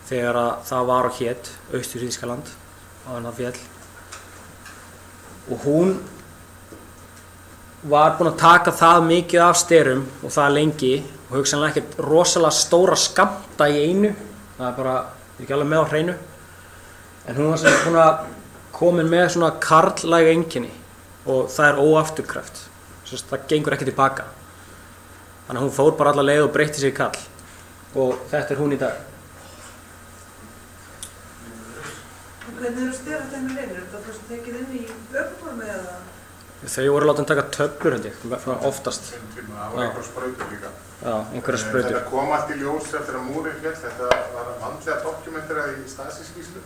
þegar að það var og hét Austur-Þýskaland á það féll og hún var búin að taka það mikið af sterum og það lengi og hugsanlega ekkert rosalega stóra skammta í einu, það er bara, ég er ekki alveg með á hreinu, en hún var svona komin með svona karllæg einkenni og það er óafturkræft, það gengur ekki tilbaka, þannig að hún fór bara alla leið og breytti sig í karl og þetta er hún í dag. Hvernig eru sterar þeim með reynir? Er þetta fyrst tekið inn í ökuformi eða? Þau voru látin taka töflur held ég, oftast. Það voru einhverja sprautur líka. Já, einhverja sprautur. Þetta kom allt í ljós eftir að múrinn féll, þetta var vandlega dokumenterað í Stasi-skýrslu.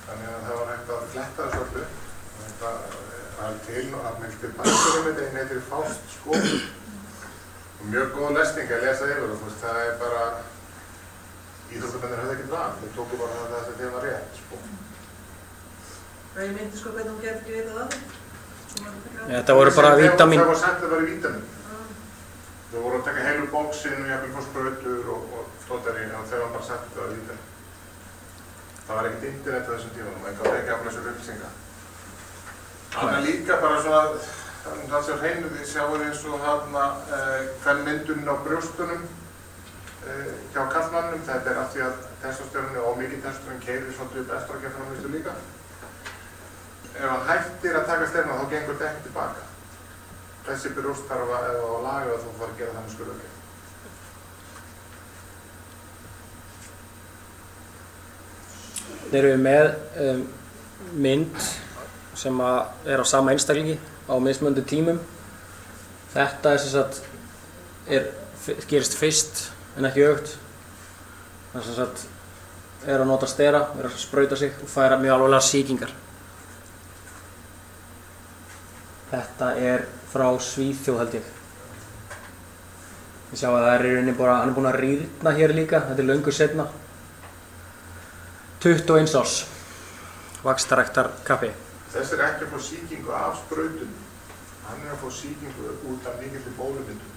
Þannig að það var hægt að fletta þessu öllu. Þetta var til að myndir bækurinn með þetta heitir Faust skóp. Mjög góð lesning að lesa yfir og það er bara, íþróttamennir höfðu ekkert val, þeir tóku bara það sem þeim var rétt. Ég myndi hvernig hún getur ekki vitað af því. Þetta voru bara vítamín. Það var sagt að það var vítamín. Þau voru að taka heilu bóksinn og jafnvel fór sprautur og stóttari og þau var bara sagt að það var vítamín. Það var ekkert internet á þessum tímanum, það gáði ekki af þessar upplýsingar. Þannig að líka bara svona, það sem hreinu því sjáum við eins og hvern mynduninn á brjóstunum hjá karlmannum, þetta er af því að testosterónu og mikið testosterónu keyrir svolítið upp estrógenframleiðslu líka. Ef hann hættir að taka stefna þá gengur þetta ekki tilbaka. Þessi brjóst þarf að laga og þú fara að gera það með skurðaðgerð. Þeir eru með mynd sem er á sama einstaklingi á mismunandi tímum. Þetta gerist fyrst en ekki öfugt. Það er að nota stera, er að sprauta sig og færa mjög alvarlegar sýkingar. Þetta er frá Svíþjóð held ég. Ég sjá að það er í rauninni bara, hann er búinn að rýrna hér líka, þetta er löngu seinna. 21 árs, vaxtarræktarkappi. Þessi er ekki að fá sýkingu af sprautunum, hann er að fá sýkingu út af mikilli bólumyndun.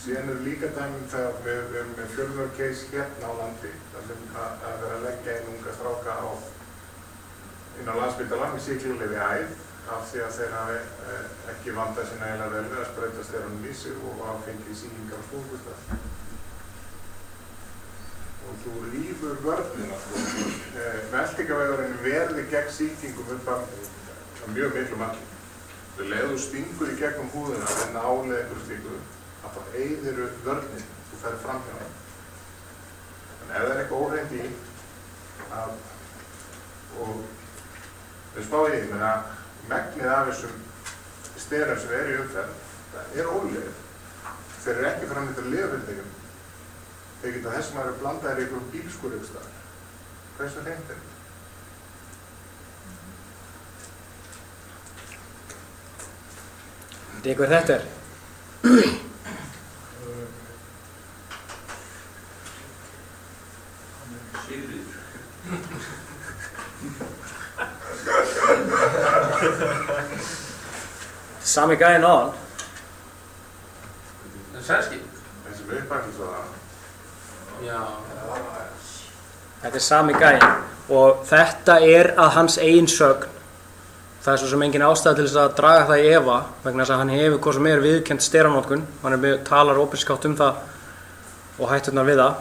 Síðan eru líka dæmum þegar við erum með fjölmörg case hérna á landi, þar sem að vera að leggja inn unga stráka inn á Landspítalann með sýklingleyfi æð af því að þeir hafi ekki vandað sér nægilega vel við að sprauta sterónum í sig og hafa fengið sýkingar á stúkustaf. Og þú rýfur vörnina. Meltingarvegurinn verði gegn sýkingum upp að mjög miklu marki. Leðu stingur í gegnum húðina en nálega einhverju slíku, þá eyðiru vörnin, þú ferð fram hjá það. En ef það eitthvað óhreint í, og við spáðum í því, megnið af þessum sterum sem í umferð, það ólífið. Þeir ekki framleiddar lyfjafyrirtækjum. Þeir geta þess að blandaðir í einhverjum bílskúr einhvers staðar. Hversu hreint er þetta? Veit hver þetta er? Sigríður. Sami gæinn áðan. Það er sænski? Þessi með uppbækning svo það. Já. Þetta er sami gæinn og þetta er að hans eigin sögn. Það er svo sem engin ástæða til þess að draga það í efa vegna þess að hann hefur hvað sem viðurkennt steranótkun. Hann talar opinskátt það og hætturnar við það.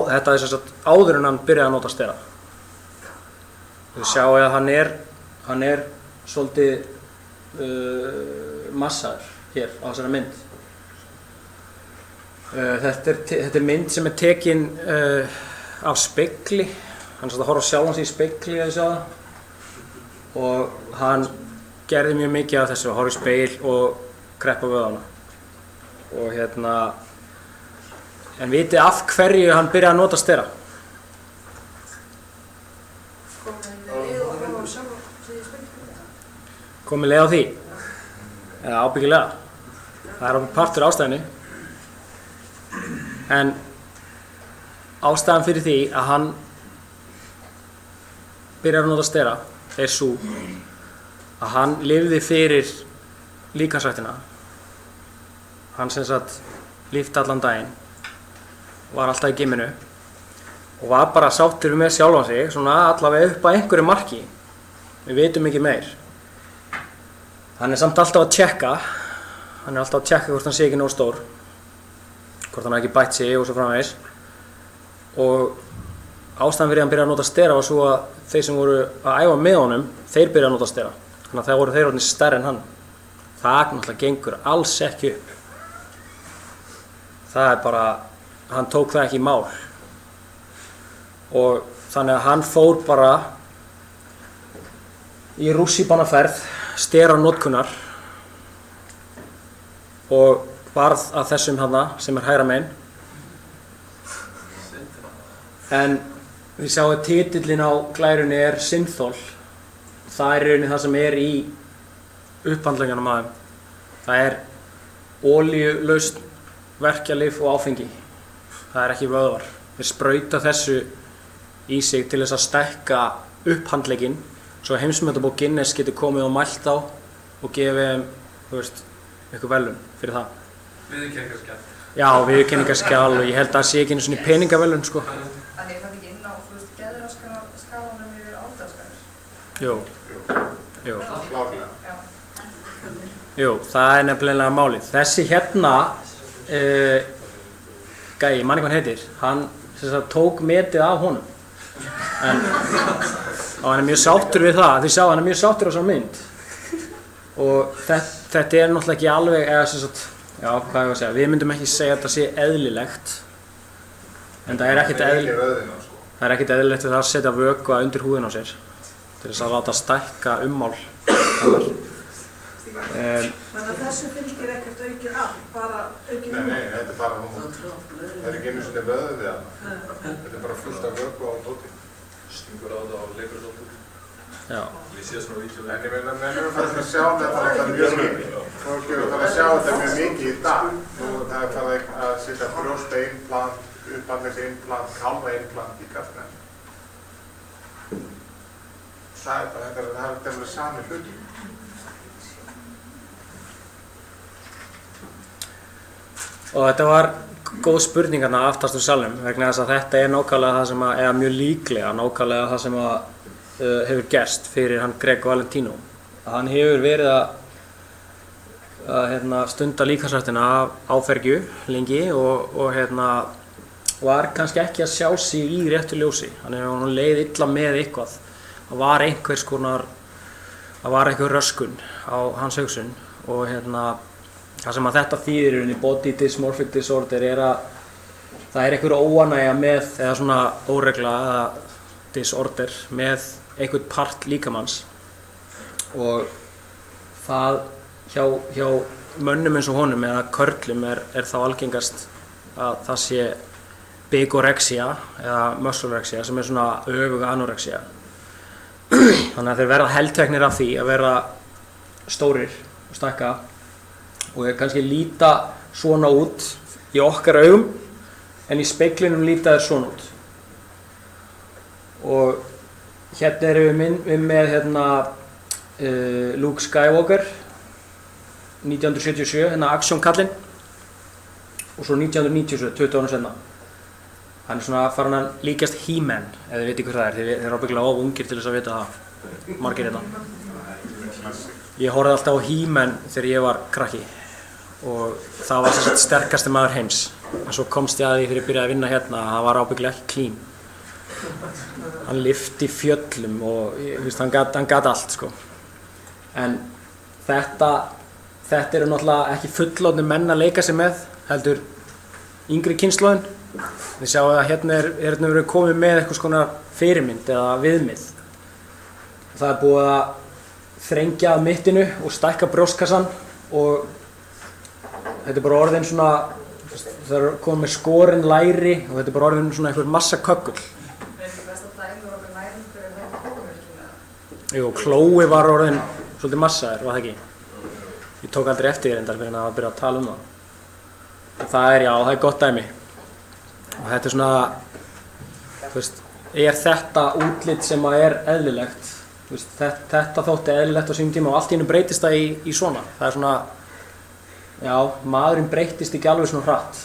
Þetta er sem sagt áður en hann byrjaði að nota stera. Þið sjáu að hann er svolítið massaður hér á þessari mynd. Þetta er mynd sem er tekin af spegli. Hann er að horfa sjálfan sig í spegli að þið sjá það. Og hann gerði mjög mikið af þessu, horfa í spegil og kreppa vöðvana. Og en vitið af hverju hann byrjaði að nota stera? Komið leið á því? Eða ábyggilega. Það er partur ástæðinu. En ástæðan fyrir því að hann byrjaði að nota stera er svo að hann lifði fyrir líkamsræktina. Hann sem sagt lífti allan daginn, var alltaf í gyminu og var bara sáttur með sjálfan sig, svona allavega upp að einhverju marki. Við vitum ekki meir. Hann er samt alltaf að tjekka, hvort hann sé ekki nógu stór, hvort hann ekki bætt sig og svo framvegis. Og ástæðan fyrir hann byrjaði að nota stera var svo að þeir sem voru að æfa með honum, þeir byrjaði að nota stera. Þannig að það voru þeir orðnir stærri en hann. Það náttúrulega gengur alls ekki upp. Það er bara, hann tók það ekki í mál. Og þannig að hann fór bara í rússíbanaferð steranotkunar og varð að þessum sem er hægra megin. En við sjáum að titillinn á glærunni er synthol. Það er í rauninni það sem er í upphandlingunum að þeim. Það er olíulaust verkjalyf og áfengi. Það er ekki vöðvar. Þeir sprauta þessu í sig til þess að stækka upphandlegginn svo að heimsmetabók Guinness geti komið og mælt á og gefið eitthvað velun fyrir það. Viðurkenningarskjal. Já, viðurkenningarskjal og ég held að það sé ekki einu svona peningavelun sko. Þannig er það ekki inn á geðraskanum yfir áldagskanir? Jú. Klárlega. Jú, það er nefnilega málið. Þessi gæi, ég man ekki hvað hann heitir, hann tók metið af honum. Og hann er mjög sáttur við það, þið sjá hann er mjög sáttur á þessari mynd. Og þetta er náttúrulega ekki alveg, hvað ég að segja, við myndum ekki segja að þetta sé eðlilegt. En það er ekkert eðlilegt við það að setja vökva undir húðina á sér til þess að láta stækka ummál hennar. Þannig að þessu fylgir ekkert aukið af, bara aukið ummál? Nei, þetta er bara það er ekki einu sinni vöðvi við það. Þetta er bara fullt af vökva og dóti. Stingur á það á leikbröðsóttur. Já. Við séum svona vídeó. En ég meina, menn eru farið að sjá þetta mjög mikið. Fólk eru farið að sjá þetta mjög mikið í dag. Nú það er farið að setja brjóstaimplant, upphandlegsimplant, kálfaimplant í kallmenn. Það er bara, þetta er sami hlutur. Og þetta var góð spurning hérna aftast úr salnum vegna þess að þetta er nákvæmlega það sem eða mjög líklega nákvæmlega það sem hefur gerst fyrir hann Greg Valentino. Hann hefur verið að stunda líkamsræktina af áfergju lengi og var kannski ekki að sjá sig í réttu ljósi. Hann leið illa með eitthvað. Það var einhver röskun á hans hugsun og það sem að þetta þýðir í body dysmorphic disorder að það einhver óánægja með eða svona óregla eða disorder með einhvern part líkamanns og það hjá mönnum eins og honum eða körlum er þá algengast að það sé bigorexia eða musclerexia sem svona öfuga anorexia. Þannig að þeir verða helteknir af því að vera stórir og stækka og kannski líta svona út í okkar augum en í speglinum líta þeir svona út. Og hérna erum við með Luke Skywalker 1977, Action-kallinn og svo 1997, 20 árum seinna. Hann svona farin að líkjast He-Man, ef þið viti hver það þeir eru ábyggilega of ungir til þess að vita það, margir hérna. Ég horfði alltaf á He-Man þegar ég var krakki og það var sem sagt sterkasti maður heims. En svo komst ég að því þegar ég byrjaði að vinna hérna að það var ábyggilega ekki clean. Hann lyfti fjöllum og hann gat allt sko. En þetta eru náttúrulega ekki fullorðnir menn að leika sig með, heldur yngri kynslóðin. Þið sjáum að hérna er verið komið með eitthvað svona fyrirmynd eða viðmið. Það er búið að þrengja að mittinu og stækka brjóstkassan og þetta er bara orðin svona, það er komið með skorinn læri og þetta er bara orðin svona einhver massa köggul. Jú, Chloe var orðin svolítið massaður, var það ekki? Ég tók aldrei eftir þér endar fyrir að byrja að tala það. Og það er gott dæmi. Og þetta er svona, er þetta útlit sem er eðlilegt? Þetta þótti eðlilegt á sínum tíma og allt í einu breytist það í svona. Það er svona, já, maðurinn breytist ekki alveg svona hratt.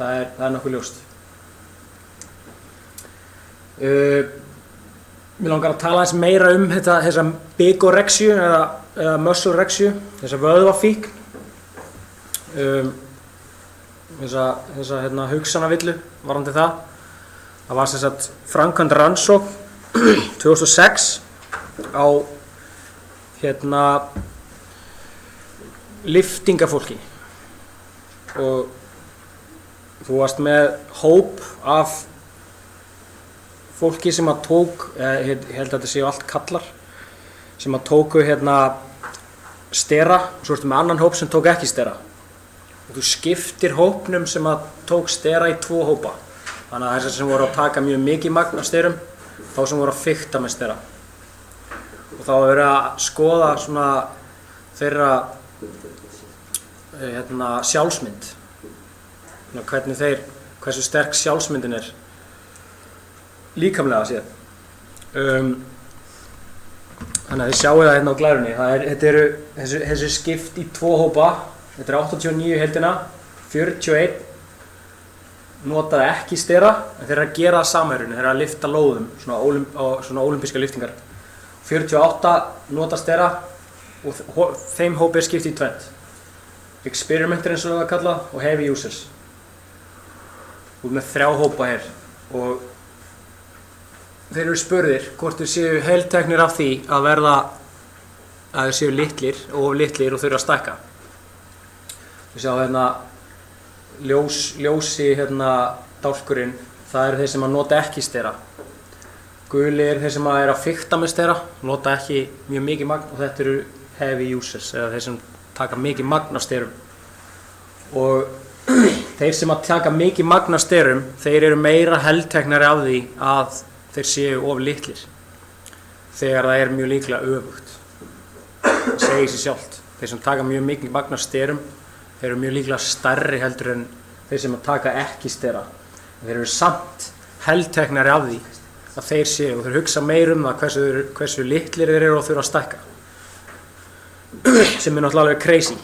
Það er nokkuð ljóst. Mér langar að tala eins meira þessa bigorexíu eða musclerexíu, þessa vöðvafíkn, þessa hugsanavillu varðandi það. Það var sem sagt framkvæmd rannsókn 2006 á lyftingafólki og þú varst með hóp af fólki sem að tók, ég held að þetta séu allt kallar, sem að tóku stera og svo ertu með annan hóp sem tók ekki stera. Og þú skiptir hópnum sem að tók stera í 2 hópa. Þannig að þessar sem voru að taka mjög mikið magn af sterum, þá sem voru að fikta með stera. Og þá er verið að skoða svona þeirra sjálfsmynd. Hversu sterk sjálfsmyndin er. Líkamlega séð. Þannig að þið sjáu það hérna á glærunni. Þetta eru þessi skipt í 2 hópa. Þetta er 89 heildina, 41 notaði ekki stera, en þeir eru að gera það samherjunni, þeir eru að lyfta lóðum, svona ólympíska lyftingar. 48 nota stera og þeim hópi er skipt í 2. Experimenter eins og það er kallað og heavy users. Og með 3 hópa hér og þeir eru spurðir hvort þeir séu heilteknir af því að þeir séu litlir og þurfa að stækka. Við sjáum ljósi dálkurinn, það eru þeir sem að nota ekki stera. Guli eru þeir sem að fikta með stera, nota ekki mjög mikið magn og þetta eru heavy users eða þeir sem taka mikið magn af sterum. Og þeir sem að taka mikið magn af sterum, þeir eru meira helteknari af því að þeir séu of litlir. Þegar það er mjög líklega öfugt. Það segir sig sjálft. Þeir sem taka mjög mikið magn af sterum, þeir eru mjög líklega stærri heldur en þeir sem að taka ekki stera. Þeir eru samt helteknari af því að þeir séu og þeir hugsa meir það hversu litlir þeir eru og þurfa að stækka. Sem er náttúrulega alveg crazy.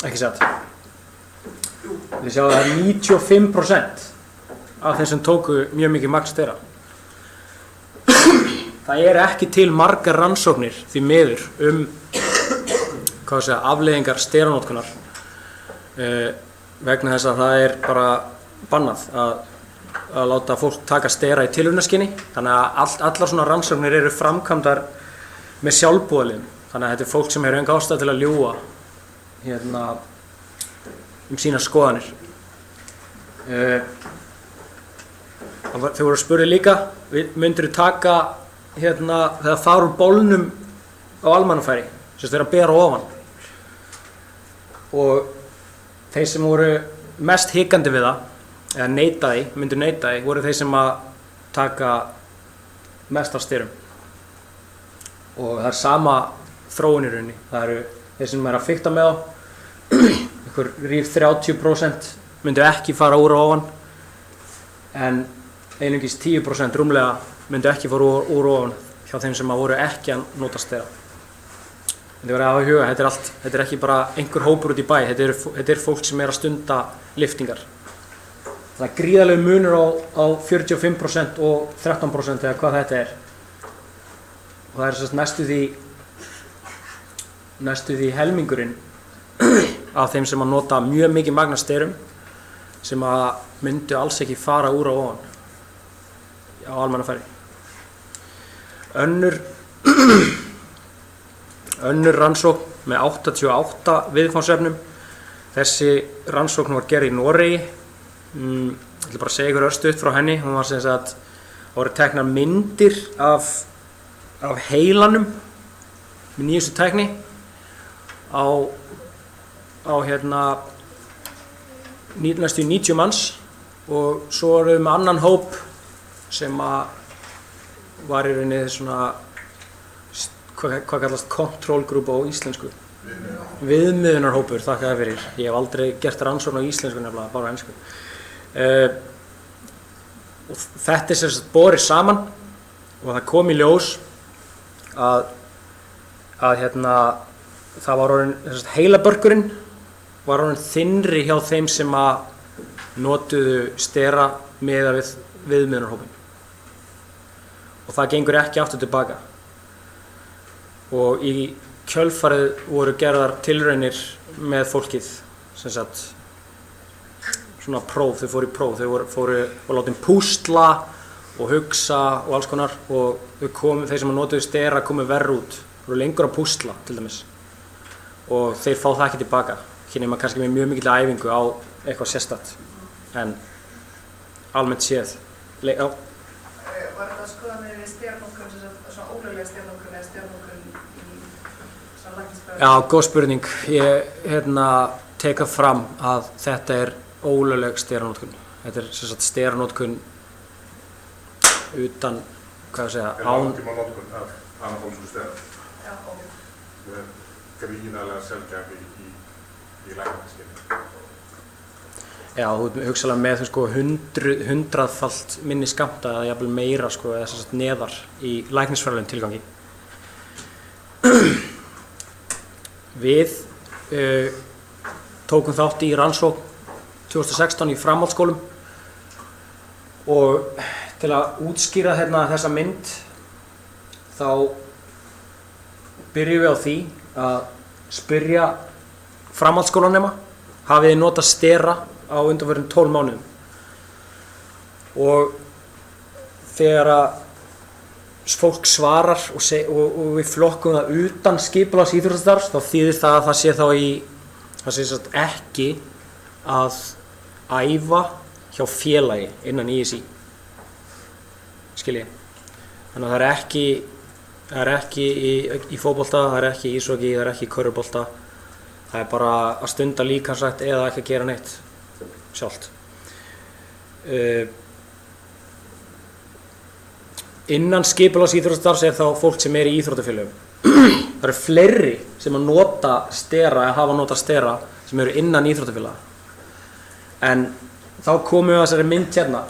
Ekki satt. Við sjáum að það er 95% af þeim sem tóku mjög mikið magn stera. Það er ekki til margar rannsóknir því miður afleiðingar steranotkunar vegna þess að það er bara bannað að láta fólk taka stera í tilraunaskyni. Þannig að allar svona rannsóknir eru framkvæmdar með sjálfboðaliðum. Þannig að þetta fólk sem hefur enga ástæðu til að ljúga sínar skoðanir. Þau voru að spurði líka, myndirðu taka þegar fara úr bólnum á almannafæri, sem þeirra bera ofan. Og þeir sem voru mest hikandi við það, eða myndu neita því, voru þeir sem að taka mest af styrum. Og það sama þróun í rauninni. Það eru þeir sem að fikta með þá, einhver ríf 30% myndu ekki fara úr og ofan, en einungis 10% rúmlega myndu ekki fara úr og ofan hjá þeim sem að voru ekki að nota stera. Þetta verður að hafa í huga, þetta er ekki bara einhver hópur út í bæ, þetta er fólk sem að stunda lyftingar. Það er gríðarlegur munur á 45% og 13% eða hvað þetta er. Og það er næstu því helmingurinn af þeim sem að nota mjög mikið magn af sterum sem að myndu alls ekki fara úr og ofan á almannafæri. Önnur rannsókn með 88 viðfangsefnum. Þessi rannsókn var gerð í Noregi. Ég ætla bara að segja ykkur örstutt frá henni. Hún var sem sagt, það voru teknar myndir af heilanum með nýjustu tækni á næstu 90 manns, og svo erum við með annan hóp sem að var í rauninni svona, hvað kallast control group á íslensku? Viðmiðunarhópur, þakka þér fyrir. Ég hef aldrei gert rannsókn á íslensku nefnilega, bara á ensku. Og þetta er sem sagt borið saman og það kom í ljós að það var orðin, heilabörkurinn var orðin þynnri hjá þeim sem að notuðu stera miðað við viðmiðunarhópinn. Og það gengur ekki aftur tilbaka. Og í kjölfarið voru gerðar tilraunir með fólkið, sem sagt svona próf, þau fóru í próf, þau voru látin púsla og hugsa og alls konar, og þeir sem notuðu stera komu verr út, voru lengur að púsla til dæmis, og þeir fá það ekki tilbaka, ekki nema kannski með mjög mikilvæg æfingu á eitthvað sérstakt, en almennt séð. Var þetta að skoða með stjarnókun, svona ólöglega stjarnókun eða stjarnókun í svona læknisfræði? Já, góð spurning. Ég teka fram að þetta er ólögleg steranótkun. Þetta er sem sagt steranótkun utan, hvað ég segja, langtímanótkun af anabólisku stera. Já, ok. Það er gríðarlega sjaldgæf í lækningaskyni. Já, þú hugsaðlega með 100-falt minni skammta eða jafnvel meira, eða sem sagt neðar í læknisfræðilegum tilgangi. Við tókum þátt í rannsókn 2016 í framhaldsskólum, og til að útskýra þessa mynd þá byrjum við á því að spyrja framhaldsskólanema, hafið þið notað stera á undanförnum 12 mánuðum, og þegar að fólk svarar og við flokkum það utan skipulags íþróttastarfs, þá þýðir það að það sé þá ekki að æfa hjá félagi innan ISÍ, skilji. Þannig að það er ekki í fótbolta, það er ekki í íshokkí, það er ekki í körfubolta, það er bara að stunda líkamsrækt eða ekki að gera neitt sjálft. Innan skipulags íþróttastarfs er þá fólk sem er í íþróttafélögum. Það eru fleiri sem að nota stera eða hafa notað stera sem eru innan íþróttafélaga. En þá komum við að þessari mynd hérna.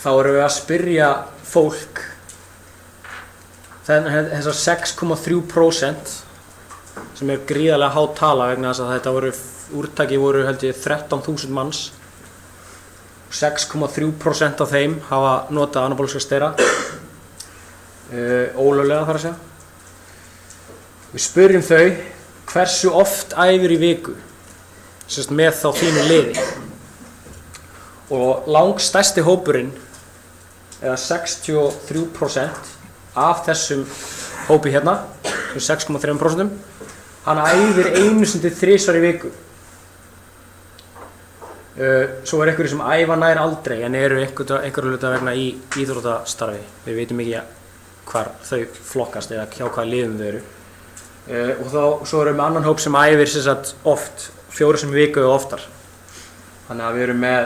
Þá erum við að spyrja fólk, þessar 6,3% sem er gríðarlega há tala vegna þess að þetta úrtaki voru held ég 13.000 manns. 6,3% af þeim hafa notað anabóliska stera, ólöglega þarf að segja. Við spyrjum þau hversu oft æfir í viku, með þá þínu liði. Og langstærsti hópurinn, eða 63% af þessum hópi hérna, 6,3%. Hann æfir 1 til 3 í viku. Svo einhverjir sem æfa nær aldrei en eru einhverju hluta vegna í íþróttastarfi. Við veitum ekki hvar þau flokkast eða hjá hvaða liðum þau eru. Og svo erum við annan hóp sem æfir sem sagt oft, 4 í viku og oftar. Þannig að við erum með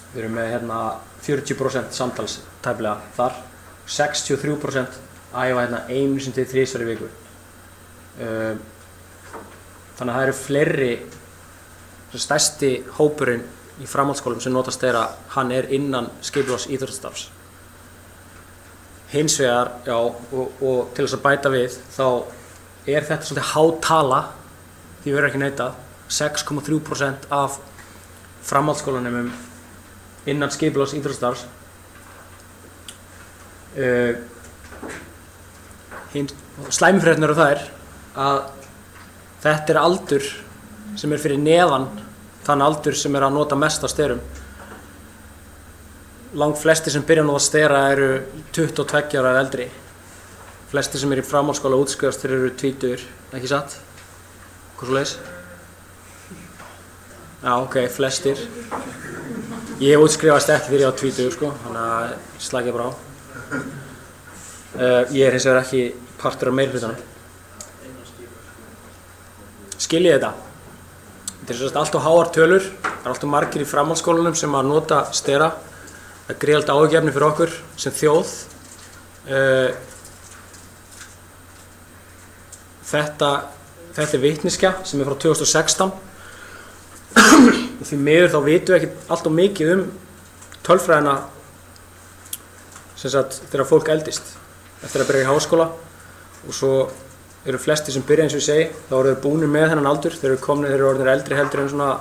við erum með hérna 40% samtals tæplega þar. 63% æfa hérna 1 til 3 í viku. Þannig að það eru fleiri, stærsti hópurinn í framhaldsskólum sem notast hann innan skipulags íþróttastarfs. Hins vegar, og til þess að bæta við, þá þetta svolítið há tala, því verður ekki neitað, 6,3% af framhaldsskólanemum innan skipulags íþróttastarfs. Slæmifréttirnar eru þær að þetta aldur sem fyrir neðan þann aldur sem að nota mest af sterum. Langt flestir sem byrja að nota stera eru 22 ára eða eldri. Flestir sem í framhaldsskóla útskrifast eru 20, ekki satt? Hvað svoleiðis? Já, ok, flestir. Ég útskrifast ekki þegar ég var 20, sko, þannig að slaka bara á. Ég hins vegar ekki partur af meirihlutanum. Skiljið þetta? Þetta er allt of háar tölur, það allt of margir í framhaldsskólanum sem að nota stera. Það er gríðarlegt áhyggjuefni fyrir okkur sem þjóð. Þetta er vitneskja sem frá 2016. Og því miður þá vitum við ekki allt of mikið tölfræðina sem sagt þegar fólk eldist eftir að byrja í háskóla og svo eru flestir sem byrja eins og ég segi, þá eru þeir búnir með þennan aldur, þeir eru orðnir eldri heldur en svona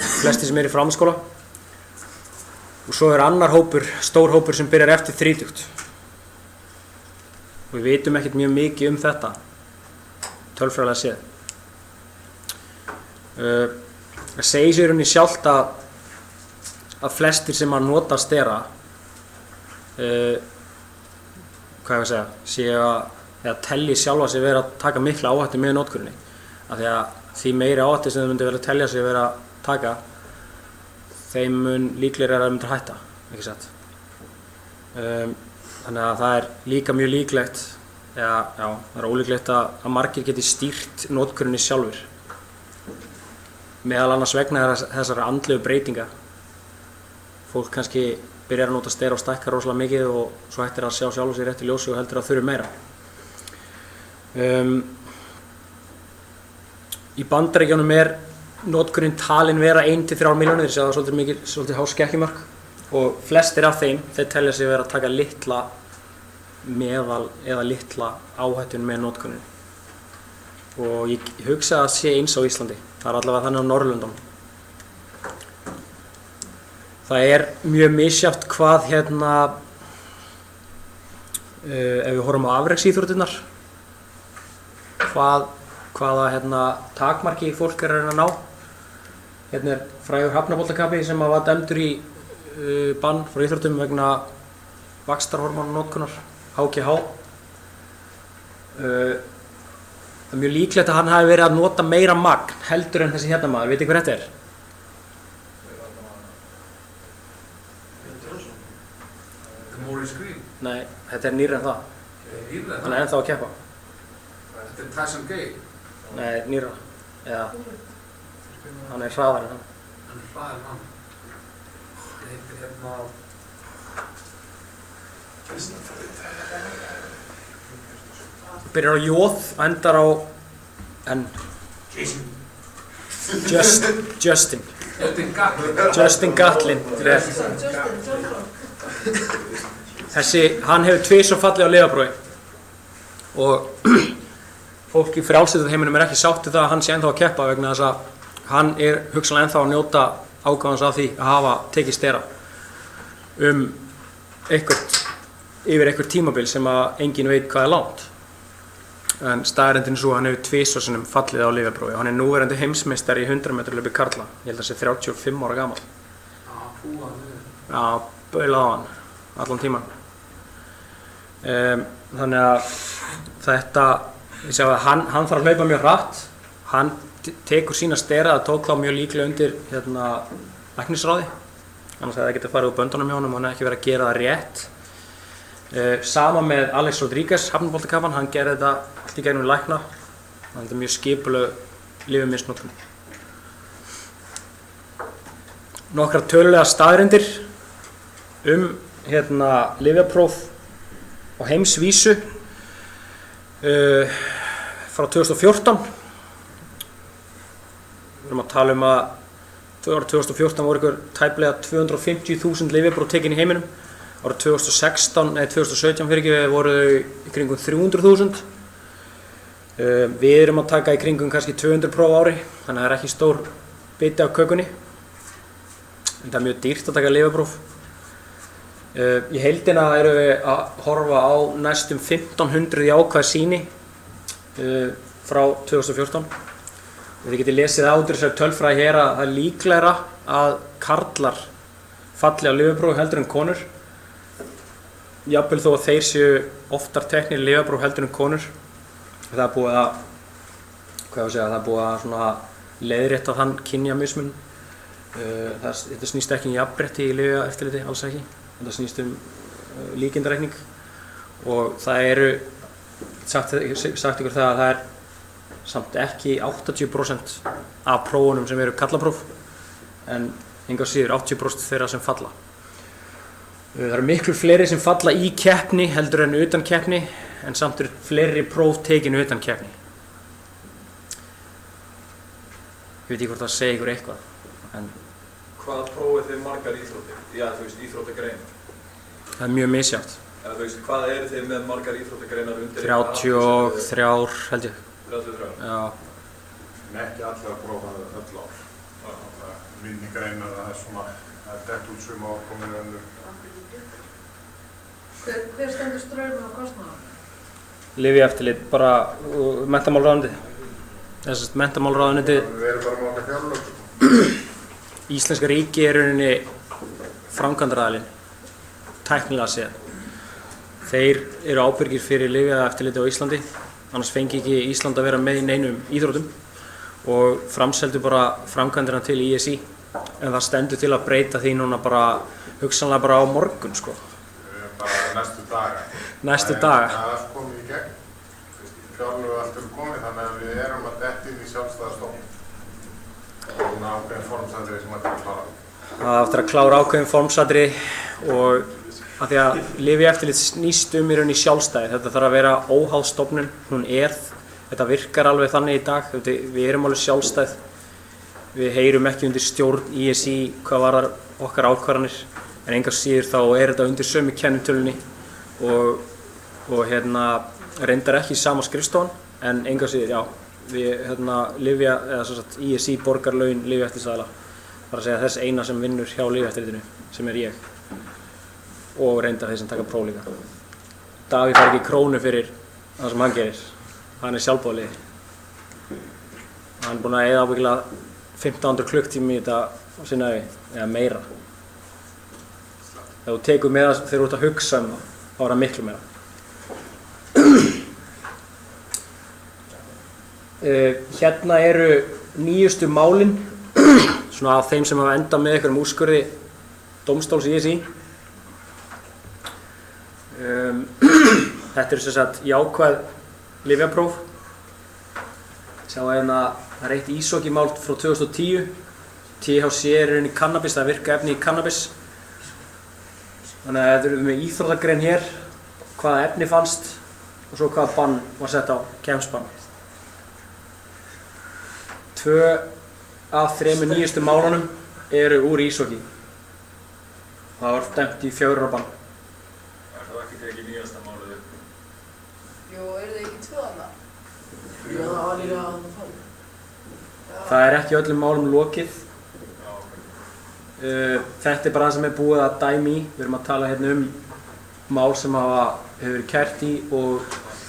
flestir sem í framhaldsskóla. Og svo annar hópur, stór hópur sem byrjar eftir 30. Og við vitum ekkert mjög mikið þetta, tölfræðilega séð. Það segir sér í sjálft að flestir sem að nota stera, séu að telji sjálfa sig vera að taka mikla áhættu með notkuninni. Af því meiri áhættu sem þau myndi vera að telja sig vera að taka, þeim mun líklegri að það myndir hætta, ekki satt. Þannig að það líka mjög líklegt, það ólíklegt að margir geti stýrt notkuninni sjálfur. Meðal annars vegna þessara andlegu breytinga. Fólk kannski byrjar að nota stera og stækkar rosalega mikið og svo hættir að sjá sjálfu sig rétt í ljósi og heldur að þurfi meira. Í Bandaríkjunum notkunin talin vera 1 til 3 milljónir, það er svolítið há skekkjumörk og flestir af þeim telja sig vera að taka litla meðal eða litla áhættun með notkunin. Og ég hugsa að sé eins á Íslandi, það er allavega þannig á Norðurlöndunum. Það mjög misjafnt hvað ef við horfum á afreksíþróttirnar, hvaða takmarki fólk að reyna að ná. Hérna frægur hafnaboltakappi sem var dæmdur í bann frá íþróttum vegna vaxtarhormónanotkunar, HGH. Það mjög líklegt að hann hafi verið að nota meira magn heldur en þessi hérna maður, veit hver þetta Maurice Green? Nei, þetta nýrra en það. Nýrra en það? Hann ennþá að keppa. Þetta Tyson Gay? Nei, nýrra. Eða, hann hraðari en hann. Hann hraðari en hann? Þetta Byrjar á jóð og endar á N. Justin. Justin Gatlin. Hann hefur tvisvar fallið á lyfjaprófi og fólk í frjálsíþróttaheiminum ekki sátt við það að hann sé ennþá að keppa vegna þess að hann hugsanlega ennþá að njóta ágáðans af því að hafa tekið stera yfir eitthvað tímabil sem að enginn veit hvað langt. En staðreyndin svo að hann hefur tvisvar sinnum fallið á lyfjaprófi og hann núverandi heimsmeistari í 100 metra hlaupi karla. Ég held að það sé 35 ára gamall. Já, baulað á hann allan tíman. Þannig að þetta, ég sjá að hann þarf að hlaupa mjög hratt, hann tekur sína stera, það tók þá mjög líklega undir læknisráði, annars hefði það getið farið úr böndunum hjá honum og hann hefði ekki verið að gera það rétt. Sama með Alex Rodríguez, hafnaboltakafan, hann gerði þetta allt í gegnum lækna, þannig að þetta er mjög skipuleg lyfjamisnotkun. Nokkrar tölulegar staðreyndir lyfjapróf á heimsvísu frá 2014. Við erum að tala um að árið 2014 voru ykkur tæplega 250.000 lyfjapróf tekin í heiminum. Árið 2017 voru þau í kringum 300.000. Við erum að taka í kringum kannski 200 próf á ári, þannig að það er ekki stór biti af kökunni. En það er mjög dýrt að taka lyfjapróf. Í heildina erum við að horfa á næstum 1500 jákvæð sýni frá 2014. Þið getið lesið út úr þessari tölfræði hér að það er líklegra að karlar falli á lyfjaprófi heldur en konur. Jafnvel þó að þeir séu oftar teknir lyfjapróf heldur en konur. Það er búið að, það er búið að svona leiðrétta þann kynjamismun. Þetta snýst ekki um jafnrétti í lyfjaeftirliti, alls ekki. Þetta snýst líkindareikning og það eru, sagt ykkur það að það er samt ekki 80% af prófunum sem eru karlapróf en engu að síður 80% þeirra sem falla. Það eru miklu fleiri sem falla í keppni heldur en utan keppni en samt eru fleiri próf tekin utan keppni. Ég veit ekki hvort það segir ykkur eitthvað. En hvað prófið þið margar íþróttir? Já, þú veist, íþróttagreinar. það er mjög misjafnt. Þú veist, hvað eru þið með margar íþróttagreinar undir? 33 held ég. 33? Já. En ekki allir að prófa öll ár. Minni greinar, það er svona, það er dett út suma ár komin önnur. Hver stendur straumur á kostnaðar? Lyfjaeftirlit, bara menntamálaráðuneytið. Þess að menntamálaráðuneytið. Við erum bara með okkar fjárlög. Íslenska ríki er rauninni framkvæmdaraðilinn, tæknilega séð. Þeir eru ábyrgir fyrir lyfjaeftirliti á Íslandi, annars fengi ekki Ísland að vera með í neinum íþrótum og framseldu bara framkvæmdina til ISI. En það stendur til að breyta því núna bara, hugsanlega bara á morgun, sko. Bara næstu daga. Næstu daga. Það er allt komið í gegn. Fjárlög allt eru komið, þannig að við erum að detta inn í sjálfstæða stofnun. Og það er ákveðin formsatriði sem þetta er að klára. Það eftir að klára ákveðin formsatriði og að því að lyfjaeftirlit snýst í rauninni sjálfstæði. Þetta þarf að vera óháð stofnun, hún er. Þetta virkar alveg þannig í dag. Við erum alveg sjálfstæð. Við heyrum ekki undir stjórn ISI hvað varðar okkar ákvarðanir. En engu að síður þá er þetta undir sömu kennitölunni og reyndar ekki í sama skrifstofan, en engu að síður, já, við ISI borgar laun lyfjaeftirlitsaðila. Það er að segja þess eina sem vinnur hjá lyfjaeftirlitinu, sem er ég, og reyndar þeir sem taka próf líka. Davíð fær ekki krónu fyrir það sem hann gerir, hann er sjálfboðaliði. Hann er búinn að eyða ábyggilega 1500 klukktíma í þetta á sinna ævi, eða meira. Ef þú tekur með það þegar þú ert að hugsa um það, þá er það miklu meira. Hérna eru nýjustu málin, svona af þeim sem hafa endað með einhverjum úrskurði dómstóls ISI. Þetta eru sem sagt jákvæð lyfjapróf. Sjá hérna, það er eitt ísokimál frá 2010. THC er inn í kannabis, það virka efni í kannabis. Þannig að þetta eru með íþróttagrein hér, hvaða efni fannst og svo hvaða bann var sett á, kemsbann. 2 af 3 nýjustu málunum eru úr íshokkí. Það var dæmt í 4 ára bann. Er það ekki nýjasta málið? Jú, eru þið ekki 2 þarna? Jú, það var líka að það fann. Það er ekki öllum málum lokið. Þetta er bara það sem er búið að dæmi í. Við erum að tala hérna mál sem hefur verið kært í og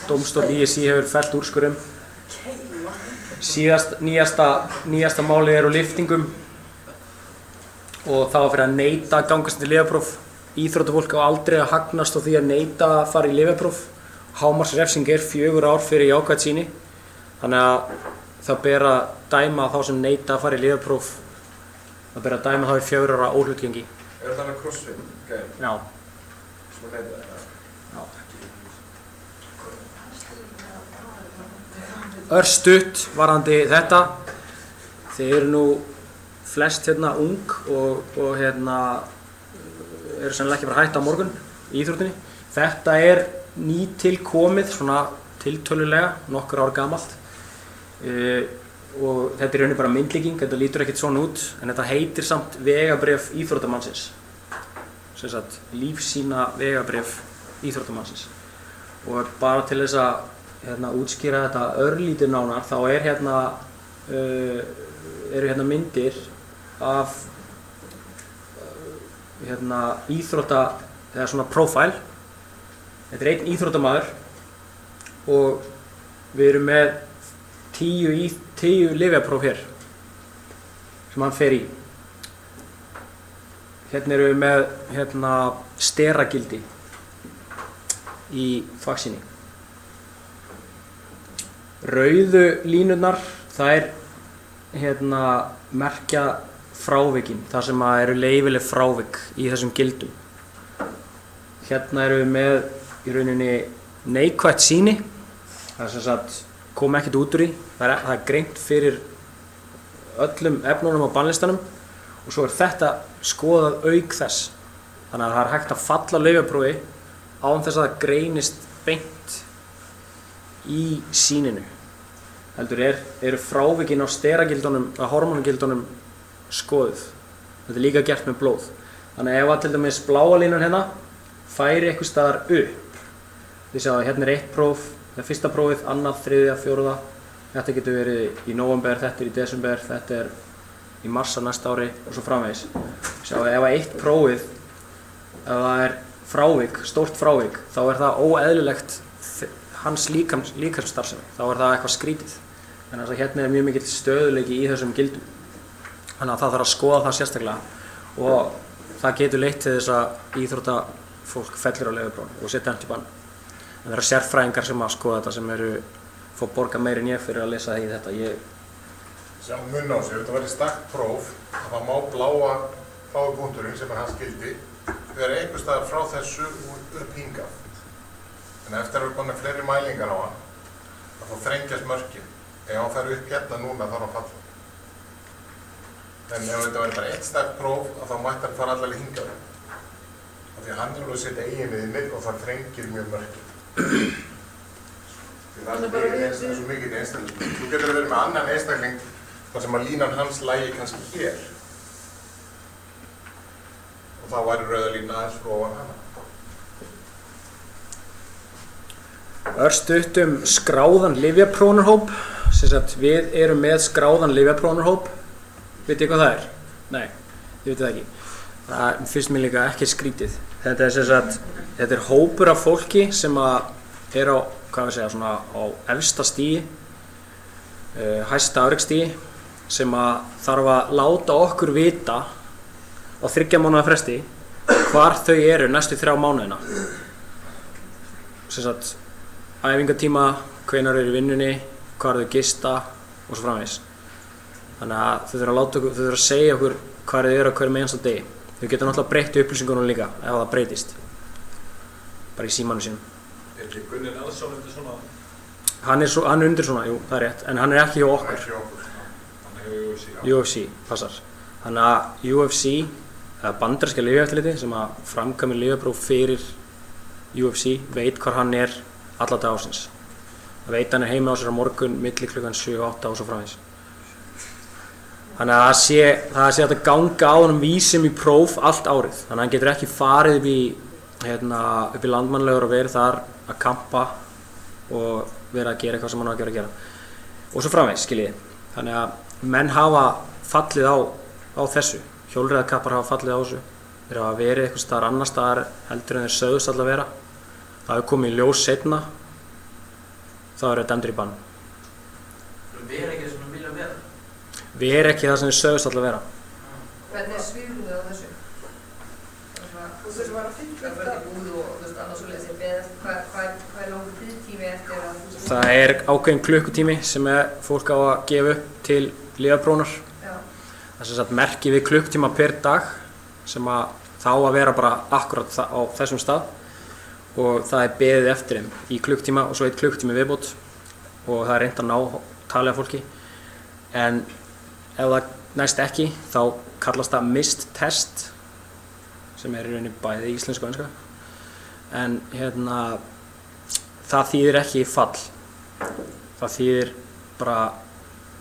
dómstóll ISI hefur fellt úrskurðum. Nýjasta málið er á lyftingum og það var fyrir að neita að gangast til lyfjapróf. íþróttafólk á aldrei að hagnast á því að neita að fara í lyfjapróf. Hámarksrefsing 4 ár fyrir jákvætt sýni. Þannig að það ber að dæma þá sem neita að fara í lyfjapróf, það ber að dæma þá í 4 ára óhlutgengi. Þannig crossfit, gæði? Já. Svo neita það? Örstutt varðandi þetta. Þið eru nú flest hérna ung og eru sennilega ekki bara hætt á morgun í íþróttinni. Þetta er nýtilkomið, svona tiltölulega, nokkur ár gamalt. Og þetta er í rauninni bara myndlíking, þetta lítur ekkert svona út, en þetta heitir samt vegabréf íþróttamannsins. Sem sagt, lífsýna vegabréf íþróttamannsins. Og bara til þess að útskýra þetta örlítið nánar, þá eru hérna myndir af íþrótta, eða svona profile. Þetta er einn íþróttamaður og við erum með 10 lyfjapróf hér sem hann fer í. Hérna erum við með steragildi í vaksíni. Rauðu línurnar, þær merkja frávikin, þar sem eru leyfileg frávik í þessum gildum. Hérna erum við með í rauninni neikvætt sýni, það er sem sagt kom ekkert út úr því, það er greint fyrir öllum efnunum á bannlistanum og svo er þetta skoðað auk þess. Þannig að það er hægt að falla lyfjaprófi án þess að það greinist beint í sýninu. Heldur eru frávikin á steragildunum, á hormónugildunum skoðuð. Þetta er líka gert með blóð. Þannig að ef að til dæmis bláa línan hérna færi eitthvað staðar upp. Þið sjá að hérna er 1 próf, það er fyrsta prófið, annað, 3., 4. Þetta getur verið í nóvember, þetta er í desember, þetta er í mars á næsta ári og svo framvegis. Sjá að ef að 1 prófið, ef það er frávik, stórt frávik, þá er það óeðlilegt hans líkamsstarfsemi, þá er það eitthvað skrítið. Þannig að hérna er mjög mikill stöðuleiki í þessum gildum. Þannig að það þarf að skoða það sérstaklega og það getur leitt til þess að íþróttafólk fellir á lyfjaprófi og setja dæmt í bann. En það eru sérfræðingar sem að skoða þetta sem fá borga meira en ég fyrir að lesa í þetta. Sjá munn á sig, ef þetta verður stakt próf, þá má blái punkturinn sem er hans gildi vera einhvers staðar frá þessu og upp hingað. En eftir að við komum fleiri mælingar á hann, þá þrengjast mörkin. Ef hann fer upp hérna núna þá er hann falla. En ef þetta verður bara 1 stakt próf, þá mætti hann fara allavega hingað. Því að hann er alveg að setja eigin viðmið og það þrengir mjög mörkin. Því það er svo mikið einstakling. Þú getur verið með annan einstakling þar sem að línan hans lægi kannski hér. Og þá væri rauða lína aðeins frá ofan hana. Örstutt skráðan lyfjaprófunarhóp. Við erum með skráðan lyfjaprófunarhóp. Vitið þið hvað það er? Nei, þið vitið það ekki. Það finnst mér líka ekki skrítið. Þetta er hópur af fólki sem er á, á efsta stigi, hæsta afreksstigi, sem þarf að láta okkur vita á 3 mánaða fresti hvar þau eru næstu 3 mánuðina. Æfingatíma, hvenær eru í vinnunni, hvar þau gista og svo framvegis. Þannig að þau þurfa að segja okkur hvar þau eru á hverjum einasta degi. Þau geta náttúrulega breytt upplýsingunum líka ef það breytist. Bara í símanum sínum. Er ekki Gunni Nelson undir svona? Hann er undir svona, jú, það er rétt, en hann er ekki hjá okkur. Hann er hjá UFC. UFC, passar. Þannig að UFC, það er bandaríska lyfjaeftirlitið sem að framkvæmir lyfjapróf fyrir UFC, veit hvar hann er alla daga ársins. Það veit hann er heima á sér á morgun, milli klukkan 7, 8 og svo framvegis. Þannig að það sé hægt að ganga á honum vísum í próf allt árið. Þannig að hann getur ekki farið upp í Landmannalaugar og verið þar að kampa og verið að gera eitthvað sem hann á að gera. Og svo framvegis, skiljiði. Þannig að menn hafa fallið á þessu. Hjólreiðakappar hafa fallið á þessu. Þeir hafa verið eitthvað staðar annar staðar heldur en þeir sögðust alltaf vera. Það hefur komið í ljós seinna. Þá eru þeir dæmdir í bann. Við erum ekki það sem við viljum vera. Við erum ekki það sem þeir sögðust alltaf vera. Hvernig svífum þið á þessu? svona, Þú veist, var að fylla það verður búið og þú veist, annars svoleiðis er beðið, hvað er langur biðtími eftir að þú veist? Það er ákveðin klukkutími sem fólk á að gefa upp til lyfjaprófunar. Já. Það er sem sagt merki við klukkutíma per dag sem að það á að vera bara akkurat á þessum stað og það er beðið eftir þeim í klukkutíma og svo 1 klukkutími viðbót og það er reynt að ná tali af fólki. En ef það næst ekki þá kallast það missed test sem er í rauninni bæði íslensku og enska. En það þýðir ekki fall. Það þýðir bara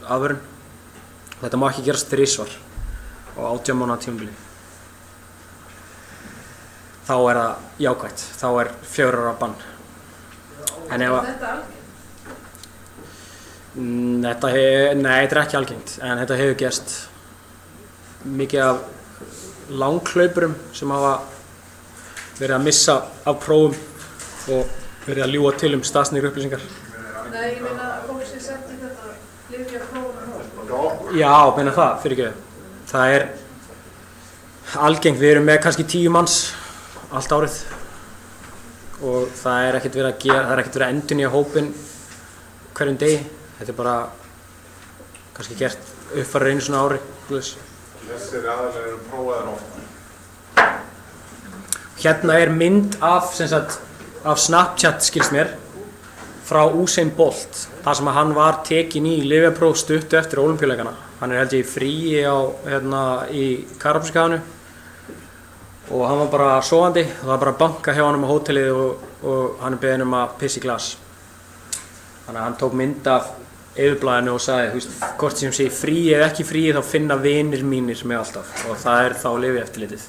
aðvörun. Þetta má ekki gerast 3 svar á 18 mánaða tímabili. Þá er það jákvætt, þá er 4 ára bann. En ef að... Þetta algengt? Nei, þetta er ekki algengt, en þetta hefur gerst mikið af langhlaupurum sem hafa verið að missa af prófum og verið að ljúga til staðsendingar upplýsingar. Nei, ég meina að fólk sé sett í þetta lyfjaprófunar hóp. Já, meina það, fyrirgefðu. Það er algengt, við erum með kannski 10 manns allt árið og það er ekkert verið að endurnýja hópinn hverjum degi. Þetta er bara kannski gert uppfæra einu svona ári. Þessir aðalega eru prófaðar ofta. Hérna er mynd af Snapchat, skilst mér, frá Usain Bolt, þar sem að hann var tekinn í lyfjapróf stuttu eftir Ólympíuleikana. Hann er held ég í fríi í Karabíska hafinu og hann var bara sofandi og það var bara að banka hjá honum á hótelið og hann er beðinn að pissa í glas. Þannig að hann tók mynd af yfirblaðinu og sagði, hvort sem sé frí eða ekki frí þá finna vinir mínir mig alltaf og það er þá lyfjaeftirlitið.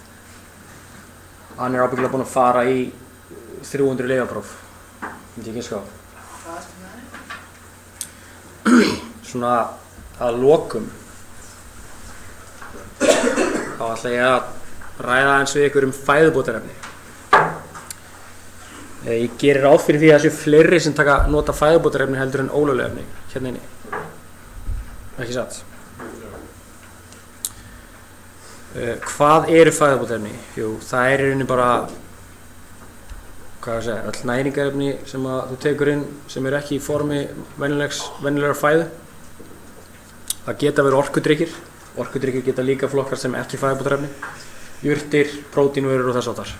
Hann er ábyggilega búinn að fara í 300 lyfjapróf, myndi ég giska á. Svona að lokum þá ætla ég að ræða eins við ykkur fæðubótarefni. Ég gerir ráð fyrir því að það séu fleiri sem nota fæðubótarefni heldur en ólögleg efni hérna inni. Ekki satt? Hvað eru fæðubótarefni? Jú, það er í rauninni bara öll næringarefni sem að þú tekur inn sem eru ekki í formi venjulegar fæðu. Það geta verið orkudrykkir. Orkudrykkir geta líka flokkar sem ekki fæðubótarefni. Jurtir, prótínvörur og þess áttar.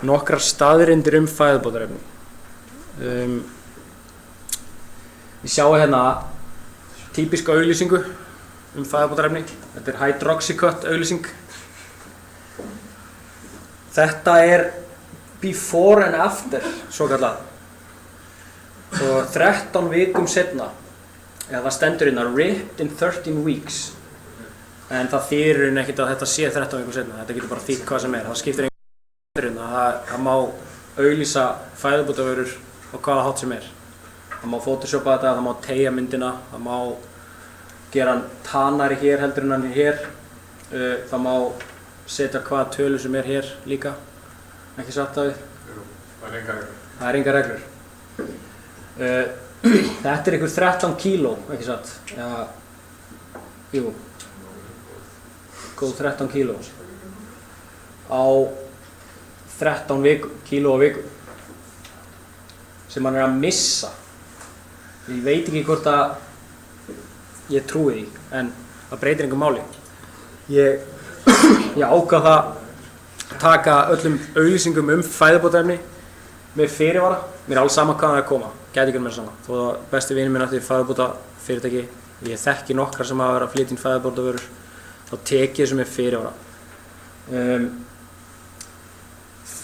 Nokkrar staðreyndir fæðubótarefni. Við sjáum hérna típiska auglýsingu fæðubótarefni. Þetta er Hydroxycut auglýsing. Þetta er before and after, svo kallað. Og 13 vikum setna, það stendur hérna ripped in 13 weeks. En það þýðir ekkert að þetta sé 13 vikum setna, þetta getur bara þýtt hvað sem er. Það skiptir engu máli, það má auglýsa fæðubótarvörur á hvaða hátt sem er. Það má photoshopa þetta, það má teygja myndina, það má gera hann tanari hér heldur en hann hér. Það má setja hvaða tölu sem er hér líka, ekki satt það við? Jú, það er engar reglur. Það er engar reglur. Þetta er ykkur 13 kíló, ekki satt? Jú. Góð 13 kíló á 13 kíló á viku sem hann er að missa. Ég veit ekki hvort að ég trúi því, en það breytir engu máli. Ég ákvað það að taka öllum auglýsingum fæðubótarefni með fyrirvara. Mér er alls sama hvaðan það er að koma, gæti ekki mér sama. Þó að besti vinur minn ætti fæðubótafyrirtæki, ég þekki nokkrar sem hafa verið að flytja inn fæðubótarvörur, þá tek ég þessu með fyrirvara.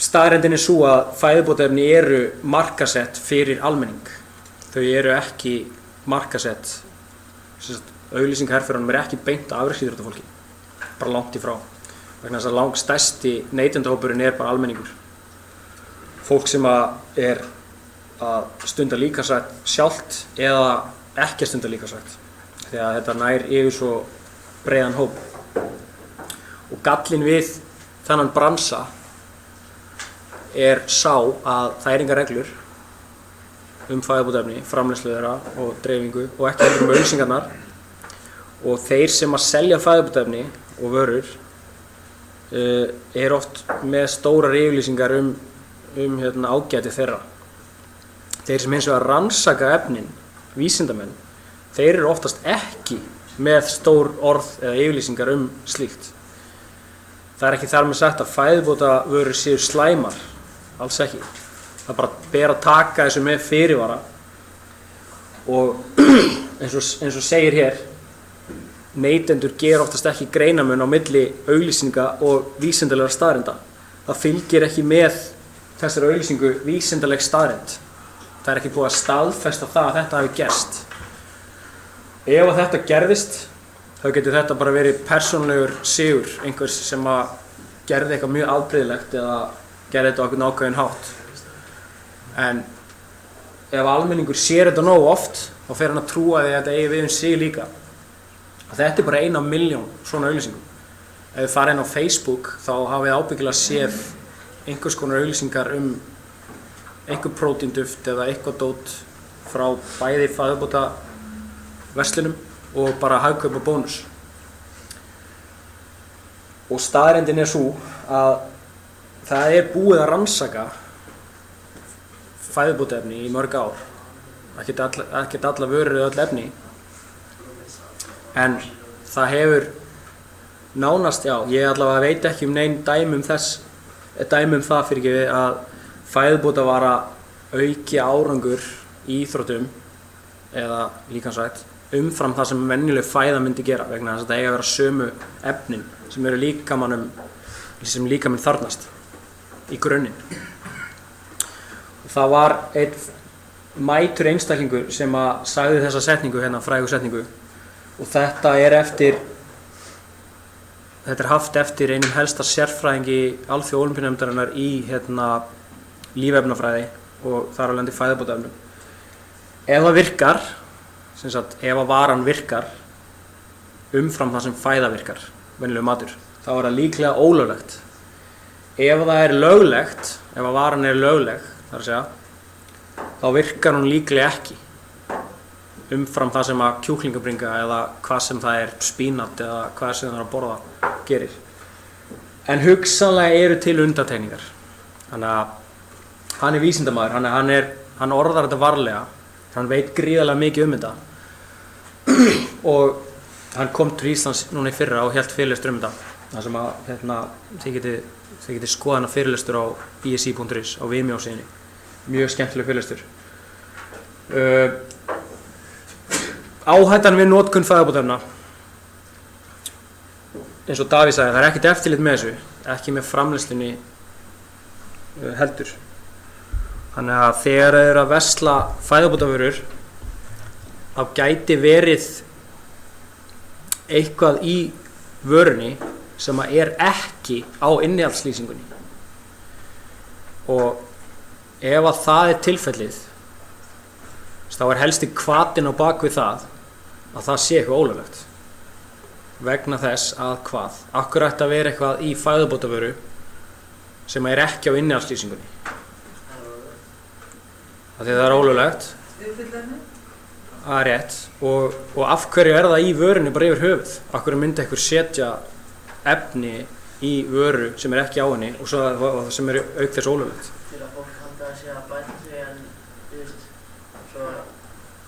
Staðreyndin er svo að fæðubótarefni eru markasett fyrir almenning. Þau eru ekki markasett, auglýsing herferðunum er ekki beint af afreksíþróttafólki, bara langt í frá. Vegna þess að langstærsti neytendahópurinn er bara almenningur. Fólk sem er að stunda líkamsrækt sjálft eða ekki að stunda líkamsrækt. Þegar þetta nær yfir svo breiðan hóp. Og gallinn við þennan bransa er sá að það er engar reglur fæðubótarefni, framleiðslu þeirra og dreifingu og ekki heldur auglýsingarnar. Og þeir sem að selja fæðubótarefni og vörur oft með stórar yfirlýsingar ágæti þeirra. Þeir sem hins vegar rannsaka efnin, vísindamenn, þeir eru oftast ekki með stór orð eða yfirlýsingar slíkt. Það ekki þar með sagt að fæðubótavörur séu slæmar, alls ekki. Það bara ber að taka þessu með fyrirvara og eins og segir hér, neytendur gera oftast ekki greinamun á milli auglýsinga og vísindalegra staðreynda. Það fylgir ekki með þessari auglýsingu vísindaleg staðreynd. Það ekki búið að staðfesta það að þetta hafi gerst. Ef að þetta gerðist, þá getur þetta bara verið persónulegur sigur einhvers sem að gerði eitthvað mjög afbrigðilegt eða gerði þetta á einhvern ákveðinn hátt. En ef almenningur sér þetta nógu oft, þá fer hann að trúa því að þetta eigi við sig líka. Að þetta bara 1 af milljón svona auglýsingum. Ef þið farið inn á Facebook, þá hafið ábyggilega séð einhvers konar auglýsingar einhver prótínduft eða eitthvað dót frá bæði fæðubótaverslunum og bara Hagkaup og Bónus. Og staðreyndin sú að það búið að rannsaka fæðubótaefni í mörg ár. Ekkert alla vörur eða öll efni. En það hefur nánast, ég allavega veit ekki nein dæmi það fyrir ekki að fæðubótavara auki árangur í íþróttum eða líkamsrækt umfram það sem venjuleg fæða myndi gera vegna þess að það eiga að vera sömu efnin sem eru líkaminn þarfnast í grunninn. Það var einn mætur einstaklingur sem að sagði þessa setningu frægu setningu og þetta er haft eftir einum helsta sérfræðingi Alþjóðaólympíunefndarinnar í lífefnafræði og þar af leiðandi fæðubótaefnum. Ef það virkar, ef að varan virkar umfram það sem fæða virkar, venjulegur matur, þá er það líklega ólöglegt. Ef það löglegt, ef að varan lögleg, þar að segja, þá virkar hún líklega ekki umfram það sem að kjúklingabringa eða hvað sem það spínat eða hvað sem það að borða gerir. En hugsanlega eru til undantekningar. Þannig að hann vísindamaður, hann orðar þetta varlega, hann veit gríðarlega mikið þetta. Og hann kom til Íslands núna í fyrra og hélt fyrirlestur þetta. Það sem að þið getið skoða hana fyrirlestur á bsi.is á Vimeo síðunni. Mjög skemmtileg fyrirlestur. Áhættan við notkun fæðubótaefna. Eins og Davíð sagði, það ekkert eftirlit með þessu, ekki með framleiðslunni heldur. Þannig að þegar þeir að versla fæðubótavörur, þá gæti verið eitthvað í vörunni sem ekki á innihaldslýsingunni. Og ef að það tilfellið, þá helsti hvatinn á bakvið það að það sé eitthvað ólöglegt. Vegna þess að hvað? Akkur ætti að vera eitthvað í fæðubótavöru sem ekki á innihaldslýsingunni. Það er ólöglegt. Það er rétt. Og af hverju það í vörunni bara yfir höfuð? Af hverju myndi einhver setja efni í vöru sem ekki á henni og það sem auk þess ólöglegt? Til að fólk halda að sé að bæta sig en svo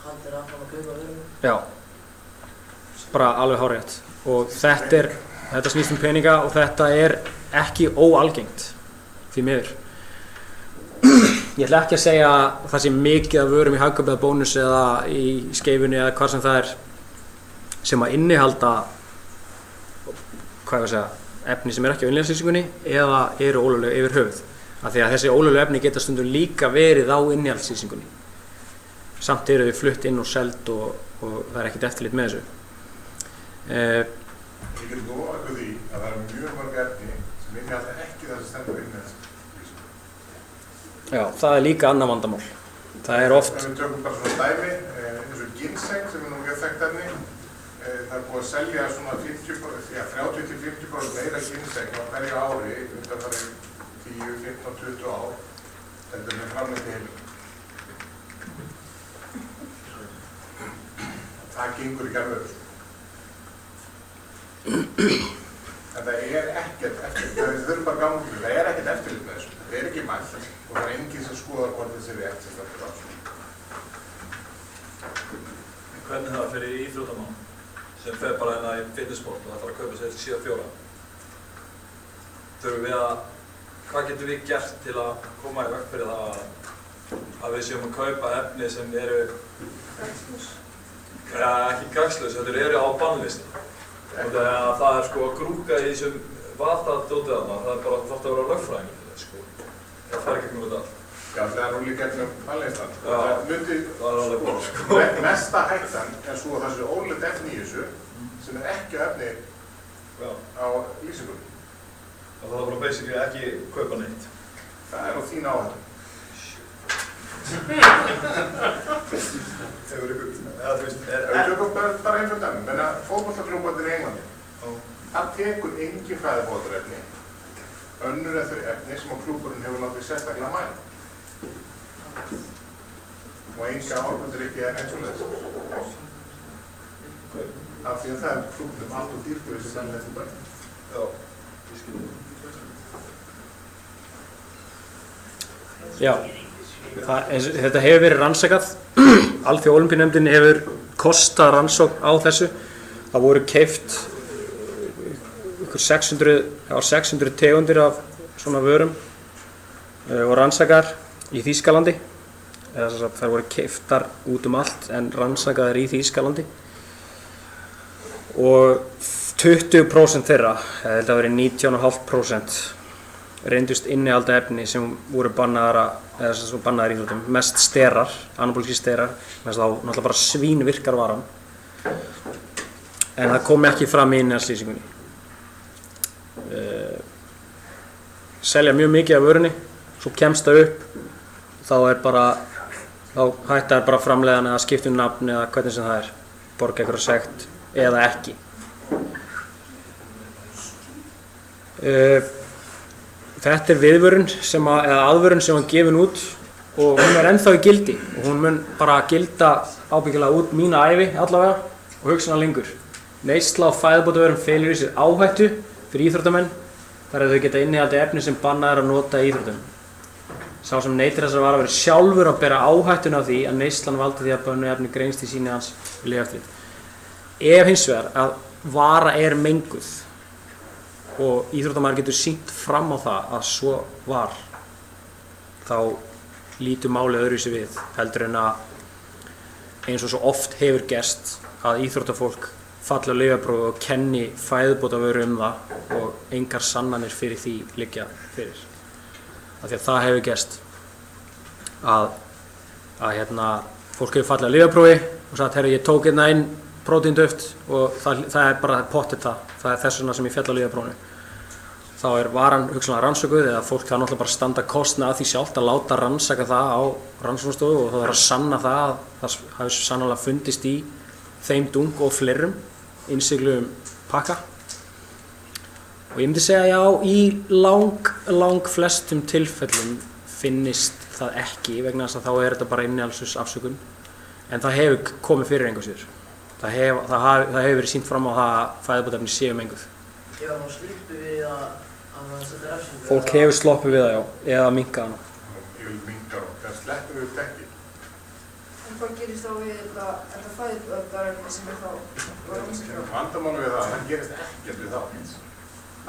haldir áfram að kaupa vöruna. Já, bara alveg hárrétt. Og þetta snýst peninga og þetta ekki óalgengt, því miður. Ég ætla ekki að segja að það sé mikið af vörum í Hagkaup eða Bónus eða í Skeifunni eða hvað sem það sem að innihalda efni sem ekki á innihaldslýsingunni eða eru ólögleg yfir höfuð. Af því að þessi ólöglegu efni geta stundum líka verið á innihaldslýsingunni. Samt eru þau flutt inn og seld og það ekkert eftirlit með þessu. Ég get lofa ykkur því að það mjög mörg efni sem innihalda ekki það sem stendur innihaldslýsingunni. Já, það líka annað vandamál. Það oft... Ef við tökum bara svona dæmi, eins og ginseng sem nú mjög þekkt efni, það búið að selja svona 30-50% meira ginseng á hverju ári undan það 10, 15, 20 ár heldur með framleitt í heilum. Það gengur ekki alveg. En það ekkert eftir að ganga út í það ekkert eftirlit með þessu. Það ekki mælt og það enginn sem skoðar hvort þessi rétt sem stendur á. Hvernig það fyrir íþróttamann sem fer bara hérna í fitnessport og það þarf að kaupa sér síðan 4? Þurfum við hvað getum við gert til að koma í veg fyrir það að við séum að kaupa efni sem eru ekki gagslaus, heldur eru á bannlisti. Og þegar það sko að grúka í þessum vatadótið þarna, það bara þarf að vera lögfræðingur fyrir það sko. Það fer ekki þetta allt. Já, það núli gegnum bannlistan. Já, það er alveg bort sko. Mesta hættan svo að þessu ólegt efni í þessu sem ekki efni á lýsingunum. Það er bara basically ekki kaupa neitt. Það á þín áhættu. Hefur ykkur, Við tökum bara einhvern dæmi, menn að fótboltaklúbbarnir í Englandi, það tekur engin fæðubótarefni, önnur en þau efni sem á klúbburinn hefur látið sérstaklega mæla. Og enga árbundrykki eins og þess. Af því að það klúbbnum allt og dýrt og þessi menn eftir bæn. Já, ég skilur. Já, þetta hefur verið rannsakað. Alþjóða Ólympíunefndin hefur kostað rannsókn á þessu. Það voru keypt 600 tegundir af svona vörum og rannsakaðar í Þýskalandi. Það voru keyptar út allt en rannsakaðar í Þýskalandi. Og 20% þeirra, ég held að það verið 19,5%, reyndust innihalda efni sem voru bannaðar í íþróttum, mest sterar, anabólískir sterar, þá náttúrulega bara svínvirkar varan. En það kom ekki fram í innihaldslýsingunni. Selja mjög mikið af vörunni, svo kemst það upp, þá hættar bara framleiðan að skipta nafn eða hvernig sem það borga einhverja sekt eða ekki. Þetta viðvörun eða aðvörun sem var gefin út og hún ennþá í gildi og hún mun bara gilda ábyggilega út mína ævi allavega og hugsanlega lengur. Neysla á fæðubótavörum felur í sér áhættu fyrir íþróttamenn þar að þau geta innihaldið efni sem bannað að nota í íþróttum. Sá sem neytir þess að vara verið sjálfur að bera áhættuna á því að neyslan valdi því að bönnu efni greinst í síni hans við lyfjaeftirlit. Ef hins vegar að vara menguð og íþróttamaður getur sýnt fram á það að svo var, þá lítur málið öðruvísi við heldur en að eins og svo oft hefur gerst að íþróttafólk falli á lyfjaprófi og kenni fæðubótavöru það og engar sannanir fyrir því liggja fyrir. Af því að það hefur gerst að fólk hefur fallið á lyfjaprófi og sagt, herru, ég tók hérna inn prótínduft og það bara pottið það þess vegna sem ég féll á lyfjaprófinu. Þá varan hugsanlega rannsökuð eða fólk það náttúrulega bara standa kostnað að því sjálft að láta rannsaka það á rannsóknarstofu og það að sanna það að það hafi sannarlega fundist í þeim dung og fleirum innsigluðum pakka. Og ég myndi segja já, í lang flestum tilfellum finnist það ekki vegna þess að þá þetta bara innihaldsafsökun en það hefur komið fyrir engu síður. Það hefur verið sýnt fram á það að fæðubótaefni séu menguð. Já, þá slípum við að setja refsingu. Fólk hefur sloppið við það, já, eða minkað hana. Ég vil minka það, það sleppur við ekki. En hvað gerist þá við þetta fæðubótaefni sem þá rannsakað? Vandamálið við það gerist ekkert við þá.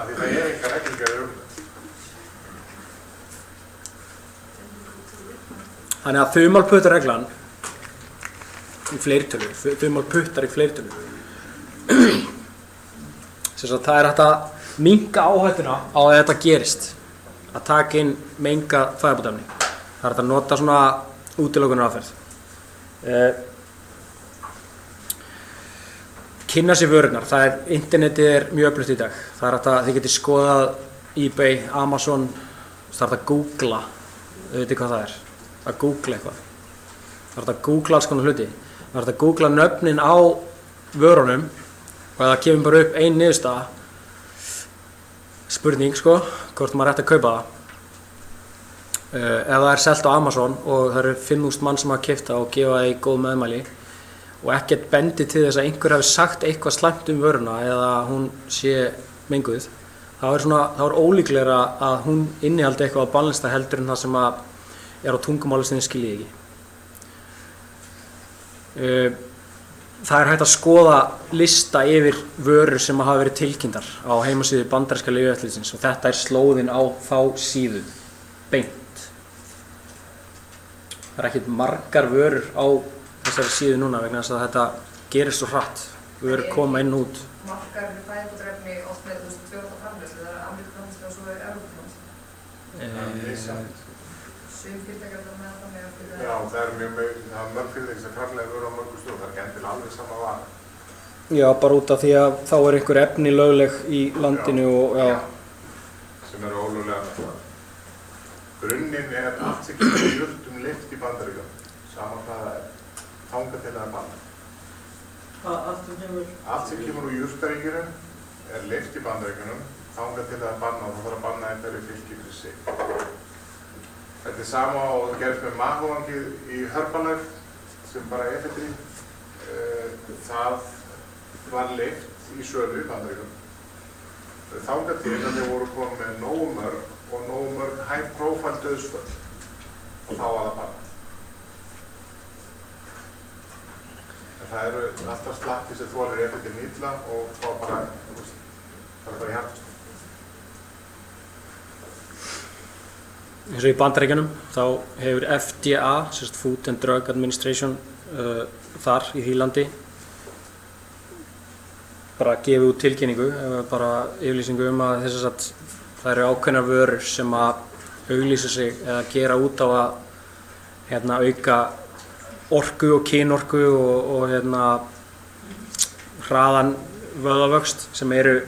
Af því það engar reglugerðir það. Þannig að þumalputtareglan í fleirtölu, þumalputtar í fleirtölu. Það hægt að minnka áhættuna á að þetta gerist, að taka inn mengað fæðubótaefni. Það hægt að nota svona útilokunaraðferð. Kynna sér vörurnar, internetið mjög öflugt í dag. Það hægt að þið getið skoðað eBay, Amazon, það hægt að googla, þau veitir hvað það að googla eitthvað. Það hægt að googla alls konar hluti. Það hægt að googla nöfnin á vörunum og það kemur bara upp ein niðurstaða, spurning hvort maður ætti að kaupa það. Ef það selt á Amazon og það eru 5.000 mann sem hafa keypt það og gefa því góð meðmæli og ekkert bendi til þess að einhver hafi sagt eitthvað slæmt vöruna eða hún sé menguð, þá er ólíklegra að hún innihaldi eitthvað á bannlista heldur en það sem að er á tungumáli sem þið skiljið ekki. Það er hægt að skoða lista yfir vörur sem hafa verið tilkynntar á heimasíðu bandaríska lyfjaeftirlitsins og þetta er slóðin á þá síðu beint. Það er ekkert margar vörur á þessari síðu núna vegna þess að þetta gerist svo hratt. Vörur koma inn og út. Markar við fæðubótarefni oft með tvöfalda framleiðslu, það er Ameríkuframleiðslu og svo er Evrópuframleiðslu. Sum fyrirtæki eru með það með að fyrir það. Já, það er mörg fyrirtæki sem framleiða vörur á mörgum stöðum, það er ekki endilega alveg sama vara. Já, bara út af því að þá er einhver efni lögleg í landinu og já. Sem eru ólöglega með það. Grunninn er allt sem kemur í jurtum lyft í Bandaríkjunum, saman hvað það er, þangað til það er bannað. Allt sem kemur úr jurtaríkjunum er lyft í Bandaríkjunum, þangað til það er bannað og það þarf að banna einhverju fylki fyrir sig. Þetta er sama og það gerist með mahóangið í Herbalife sem bara eftir það var lyft í sölu í Bandaríkjunum. Þangað til að þeir voru komið með nógu mörg high profile dauðsföll og þá var það bannað. Það eru alltaf slatti sem þolir eftir illa og þá bara, það er bara í hjartast. Eins og í Bandaríkjunum þá hefur FDA, Food and Drug Administration, þar í því landi bara gefið út tilkynningu, bara yfirlýsingu að það eru ákveðnar vörur sem að auglýsa sig eða gera út á að auka orku og kynorku og hraðan vöðvavöxt sem eru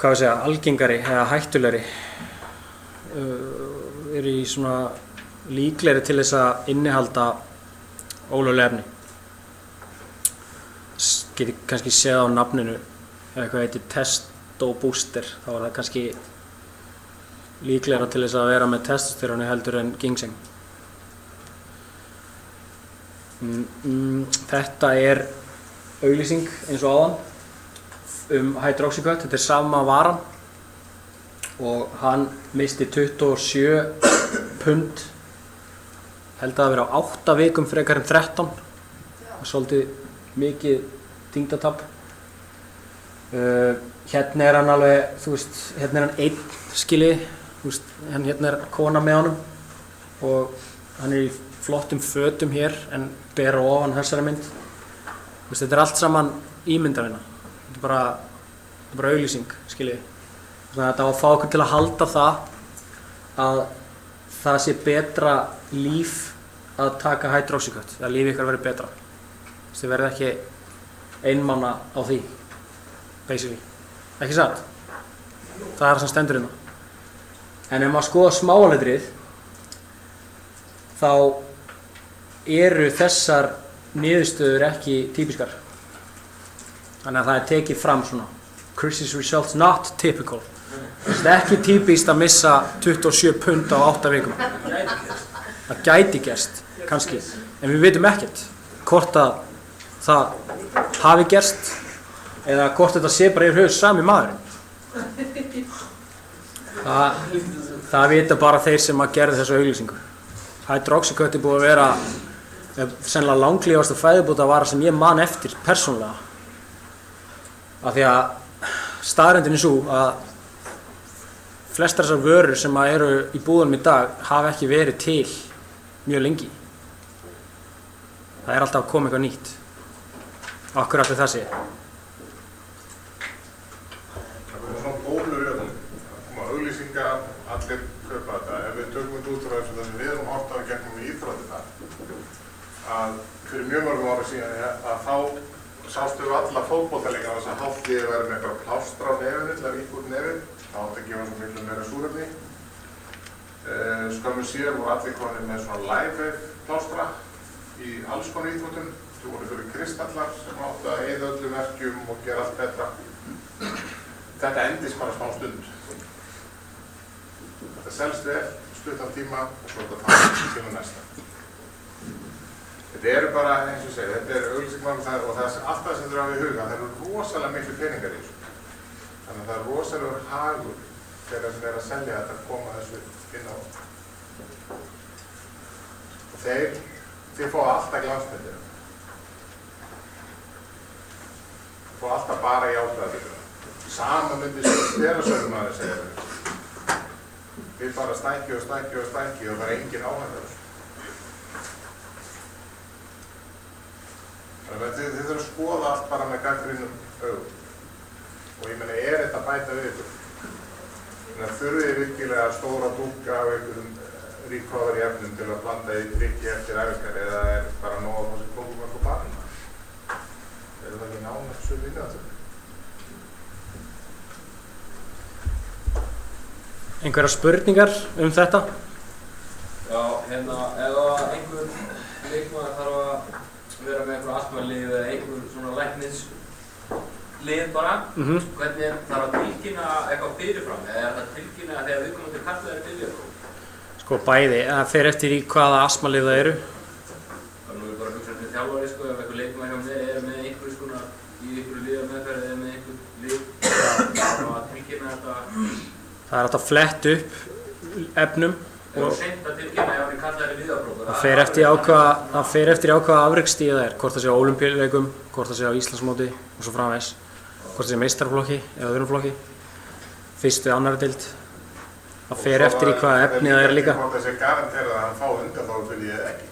algengari eða hættulegri, eru í svona líklegri til þess að innihalda ólögleg efni. Geti kannski séð á nafninu ef eitthvað heitir Testo Booster, þá er það kannski líklegra til þess að vera með testosteróni heldur en ginseng. Þetta er auglýsing eins og áðan hydroxycut, þetta er sama varan og hann misti 27 pund, held að það vera á 8 vikum frekar en 13, svolítið mikið þyngdartap. Hérna er hann alveg, hérna er hann einn skilið, hérna er kona með honum og hann er í flottum fötum hér en ber ofan þessari mynd. Þetta er allt saman ímyndarvinna, þetta er bara auglýsing, skiljið. Þannig að þetta á að fá okkur til að halda það að það sé betra líf að taka hydroxycut, að líf ykkar verði betra. Þið verði ekki einmanna á því, basically. Ekki satt? Það er það sem stendur hérna. En ef maður skoða smáletrið, þá eru þessar niðurstöður ekki típiskar. Þannig að það er tekið fram svona Chris's results not typical. Það er ekki típist að missa 27 pund á 8 vikum. Það gæti gerst, kannski. En við vitum ekkert hvort að það hafi gerst eða hvort þetta sé bara yfir höfuð sami maðurinn. Það vita bara þeir sem að gera þessu auglýsingu. Hydroxycut er búið að vera sennilega langlífasta fæðubótavara sem ég man eftir persónulega. Af því að staðreyndin er sú að flestar þessar vörur sem eru í búðunum í dag hafa ekki verið til mjög lengi. Það er alltaf að koma eitthvað nýtt. Akkur allir það sé. Það komur svona bólur í öllum. Það koma auglýsingar, allir kaupa þetta. Ef við tökum þetta út frá þessu þess að við erum horft á að gegnum í íþróttina, að fyrir mjög mörgum ára síðan að þá sástu við alla fótboltaleikina þess að hálfliðið væri með eitthvað plástra á nefinu til að víkja út nefið. Það átti að gefa svo miklu meira súrefni. Skömmu síðan voru allir konir með svona live plástra í alls konar íþróttum. Þú voru fyrir kristallar sem áttu að eyða öllum verkjum og gera allt betra. Þetta endist bara smá stund. Þetta selst vel, stuttan tíma og svo þetta fara til og næsta. Þetta eru bara, eins og ég segi, þetta er auglýsingmann og það er alltaf sem þurfa við huga. Það eru rosalega miklu peningar í þessu. Þannig að það er rosalegur hagur þeirra sem að selja þetta að koma þessu inn á. Og þið fá alltaf glansmyndir. Þið fá alltaf bara jákvæðir. Sama myndi sem sterasölumaður segja þau. Við bara stækki og það er engin áhætta þessu. Þannig að þið þurfum að skoða allt bara með gagnrýnum augum. Og ég meina, þetta bæta við ykkur? Þannig að þurfið þið virkilega stóra dúkka af einhverjum recovery efnum til að blanda í drykki eftir æfingar eða bara nóg að fá sér kókumjólk og barna? Það ekki nánast svo vinnaðstöðu? Einhverjar spurningar þetta? Já, ef einhver leikmaður þarf að vera með einhver astmalið eða einhver svona læknislið bara, hvernig þarf að tilkynna eitthvað fyrirfram? Eða það tilkynna þegar viðkomandi karlið byrjað? Sko bæði, það fer eftir í hvaða astmalið það eru. Það nú bara að hugsa til þjálfari ef einhver leikmaður hjá mér með einhverju skona í einhverju liðameðferð eða með einhver lið, þarf að tilkynna þetta. Það hægt að fletta upp efnum. Það er seint að tilkynna ef hann kallar þetta liðapróf. Það fer eftir á hvaða afreksstíð það er, hvort það sé á Ólympíuleikum, hvort það sé á Íslandsmóti og svo framvegis, hvort það sé meistaraflokki eða öðrum flokki, fyrstu eða annarri deild. Það fer eftir í hvaða efni það er líka. Það er líka þessi garanterað að hann fá undanþágu fyrir ég ekki.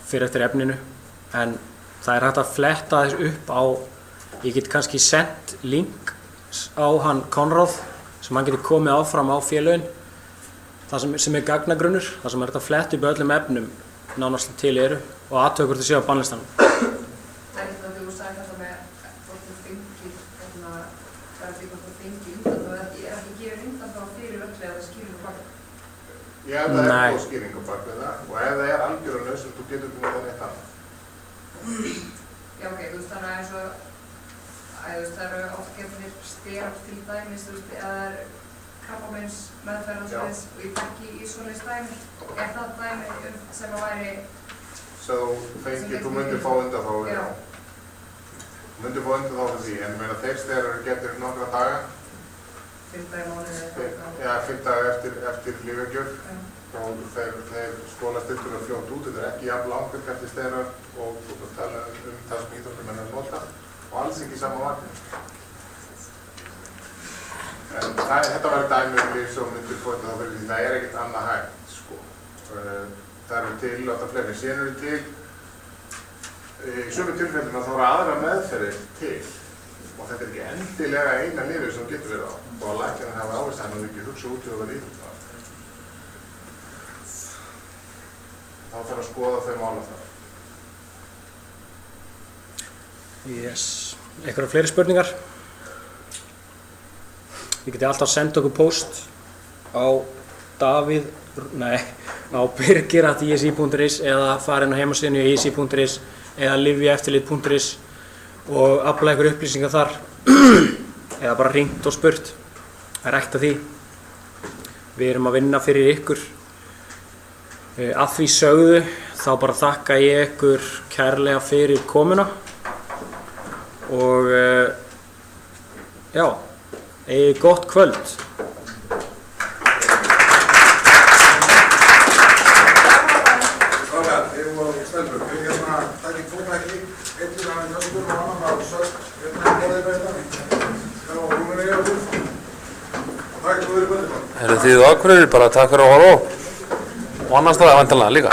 Fer eftir efninu, en það er hægt að fletta þess upp á, ég get kannski sendt link á hann Konráð sem hann getur komið áfram á félögin, það sem er gagnagrunnur, það sem er hægt að fletta upp öllum efnum nánast til eru og aðtöku hvort þið séu á bannlistanum. Það er eitthvað þú sagði þetta með hvort þú fengir undanþágu eða ekki gefið undanþágu fyrir öllu eða skýringu bak. Já, ef það er góð skýringu bak við það og ef það er algjörlega nauðsynlegt, þú getur ekki með það neitt annað. Já, ok, þú veist þannig að eins og það eru oft gefnir styrk til dæmis, eða það er krabbameins meðferð og svoleiðis og ég þekki í svoleiðis dæmi. Er það dæmi sem að væri... Svo þú myndir fá undanþágu, já. Þú myndir fá undanþágu fyrir því, en ég meina þeir styrir eru gefnir nokkra daga. 5 daga mánuði eða eitthvað. Já, 5 daga eftir lífegjöf. Og þeir skólast ykkur fljótt út, þetta er ekki jafn langt eftir styrir og tala það sem íþróttamenn er nota. Og alls ekki sama vagnir. En þetta var dæmi líf sem myndir fóta þá fyrir því það er ekkert annað hægt, sko. Það eru til alltaf fleiri. Síðan eru til, í sömu tilfellum þá eru aðra meðferðir til. Og þetta er ekki endilega eina lífið sem getur verið á. Og að læknirinn hafa áherslu hann og ekki hugsa út í að vera íþróttamaður. Þá þarf að skoða þau mála þar. Yes. Einhverjar fleiri spurningar? Þið getið alltaf senda okkur post á birgir@isi.is eða fara inn á heimasíðunni á isi.is eða lyfjaeftirlit.is og afla ykkur upplýsingar þar eða bara hringt og spurt. Það er ekta því. Við erum að vinna fyrir ykkur. Að því sögðu þá bara þakka ég ykkur kærlega fyrir komuna. Og já, eigið gott kvöld. Ég var stelpur, við takk í fótækni, einn til hann í nöskur og annan var sölt, borðið þetta. Já, rúminu ég á þú. Takk svo fyrir kvöldið. Þið á Akureyri, bara takk fyrir að horfa á. Og annars staðar væntanlega líka.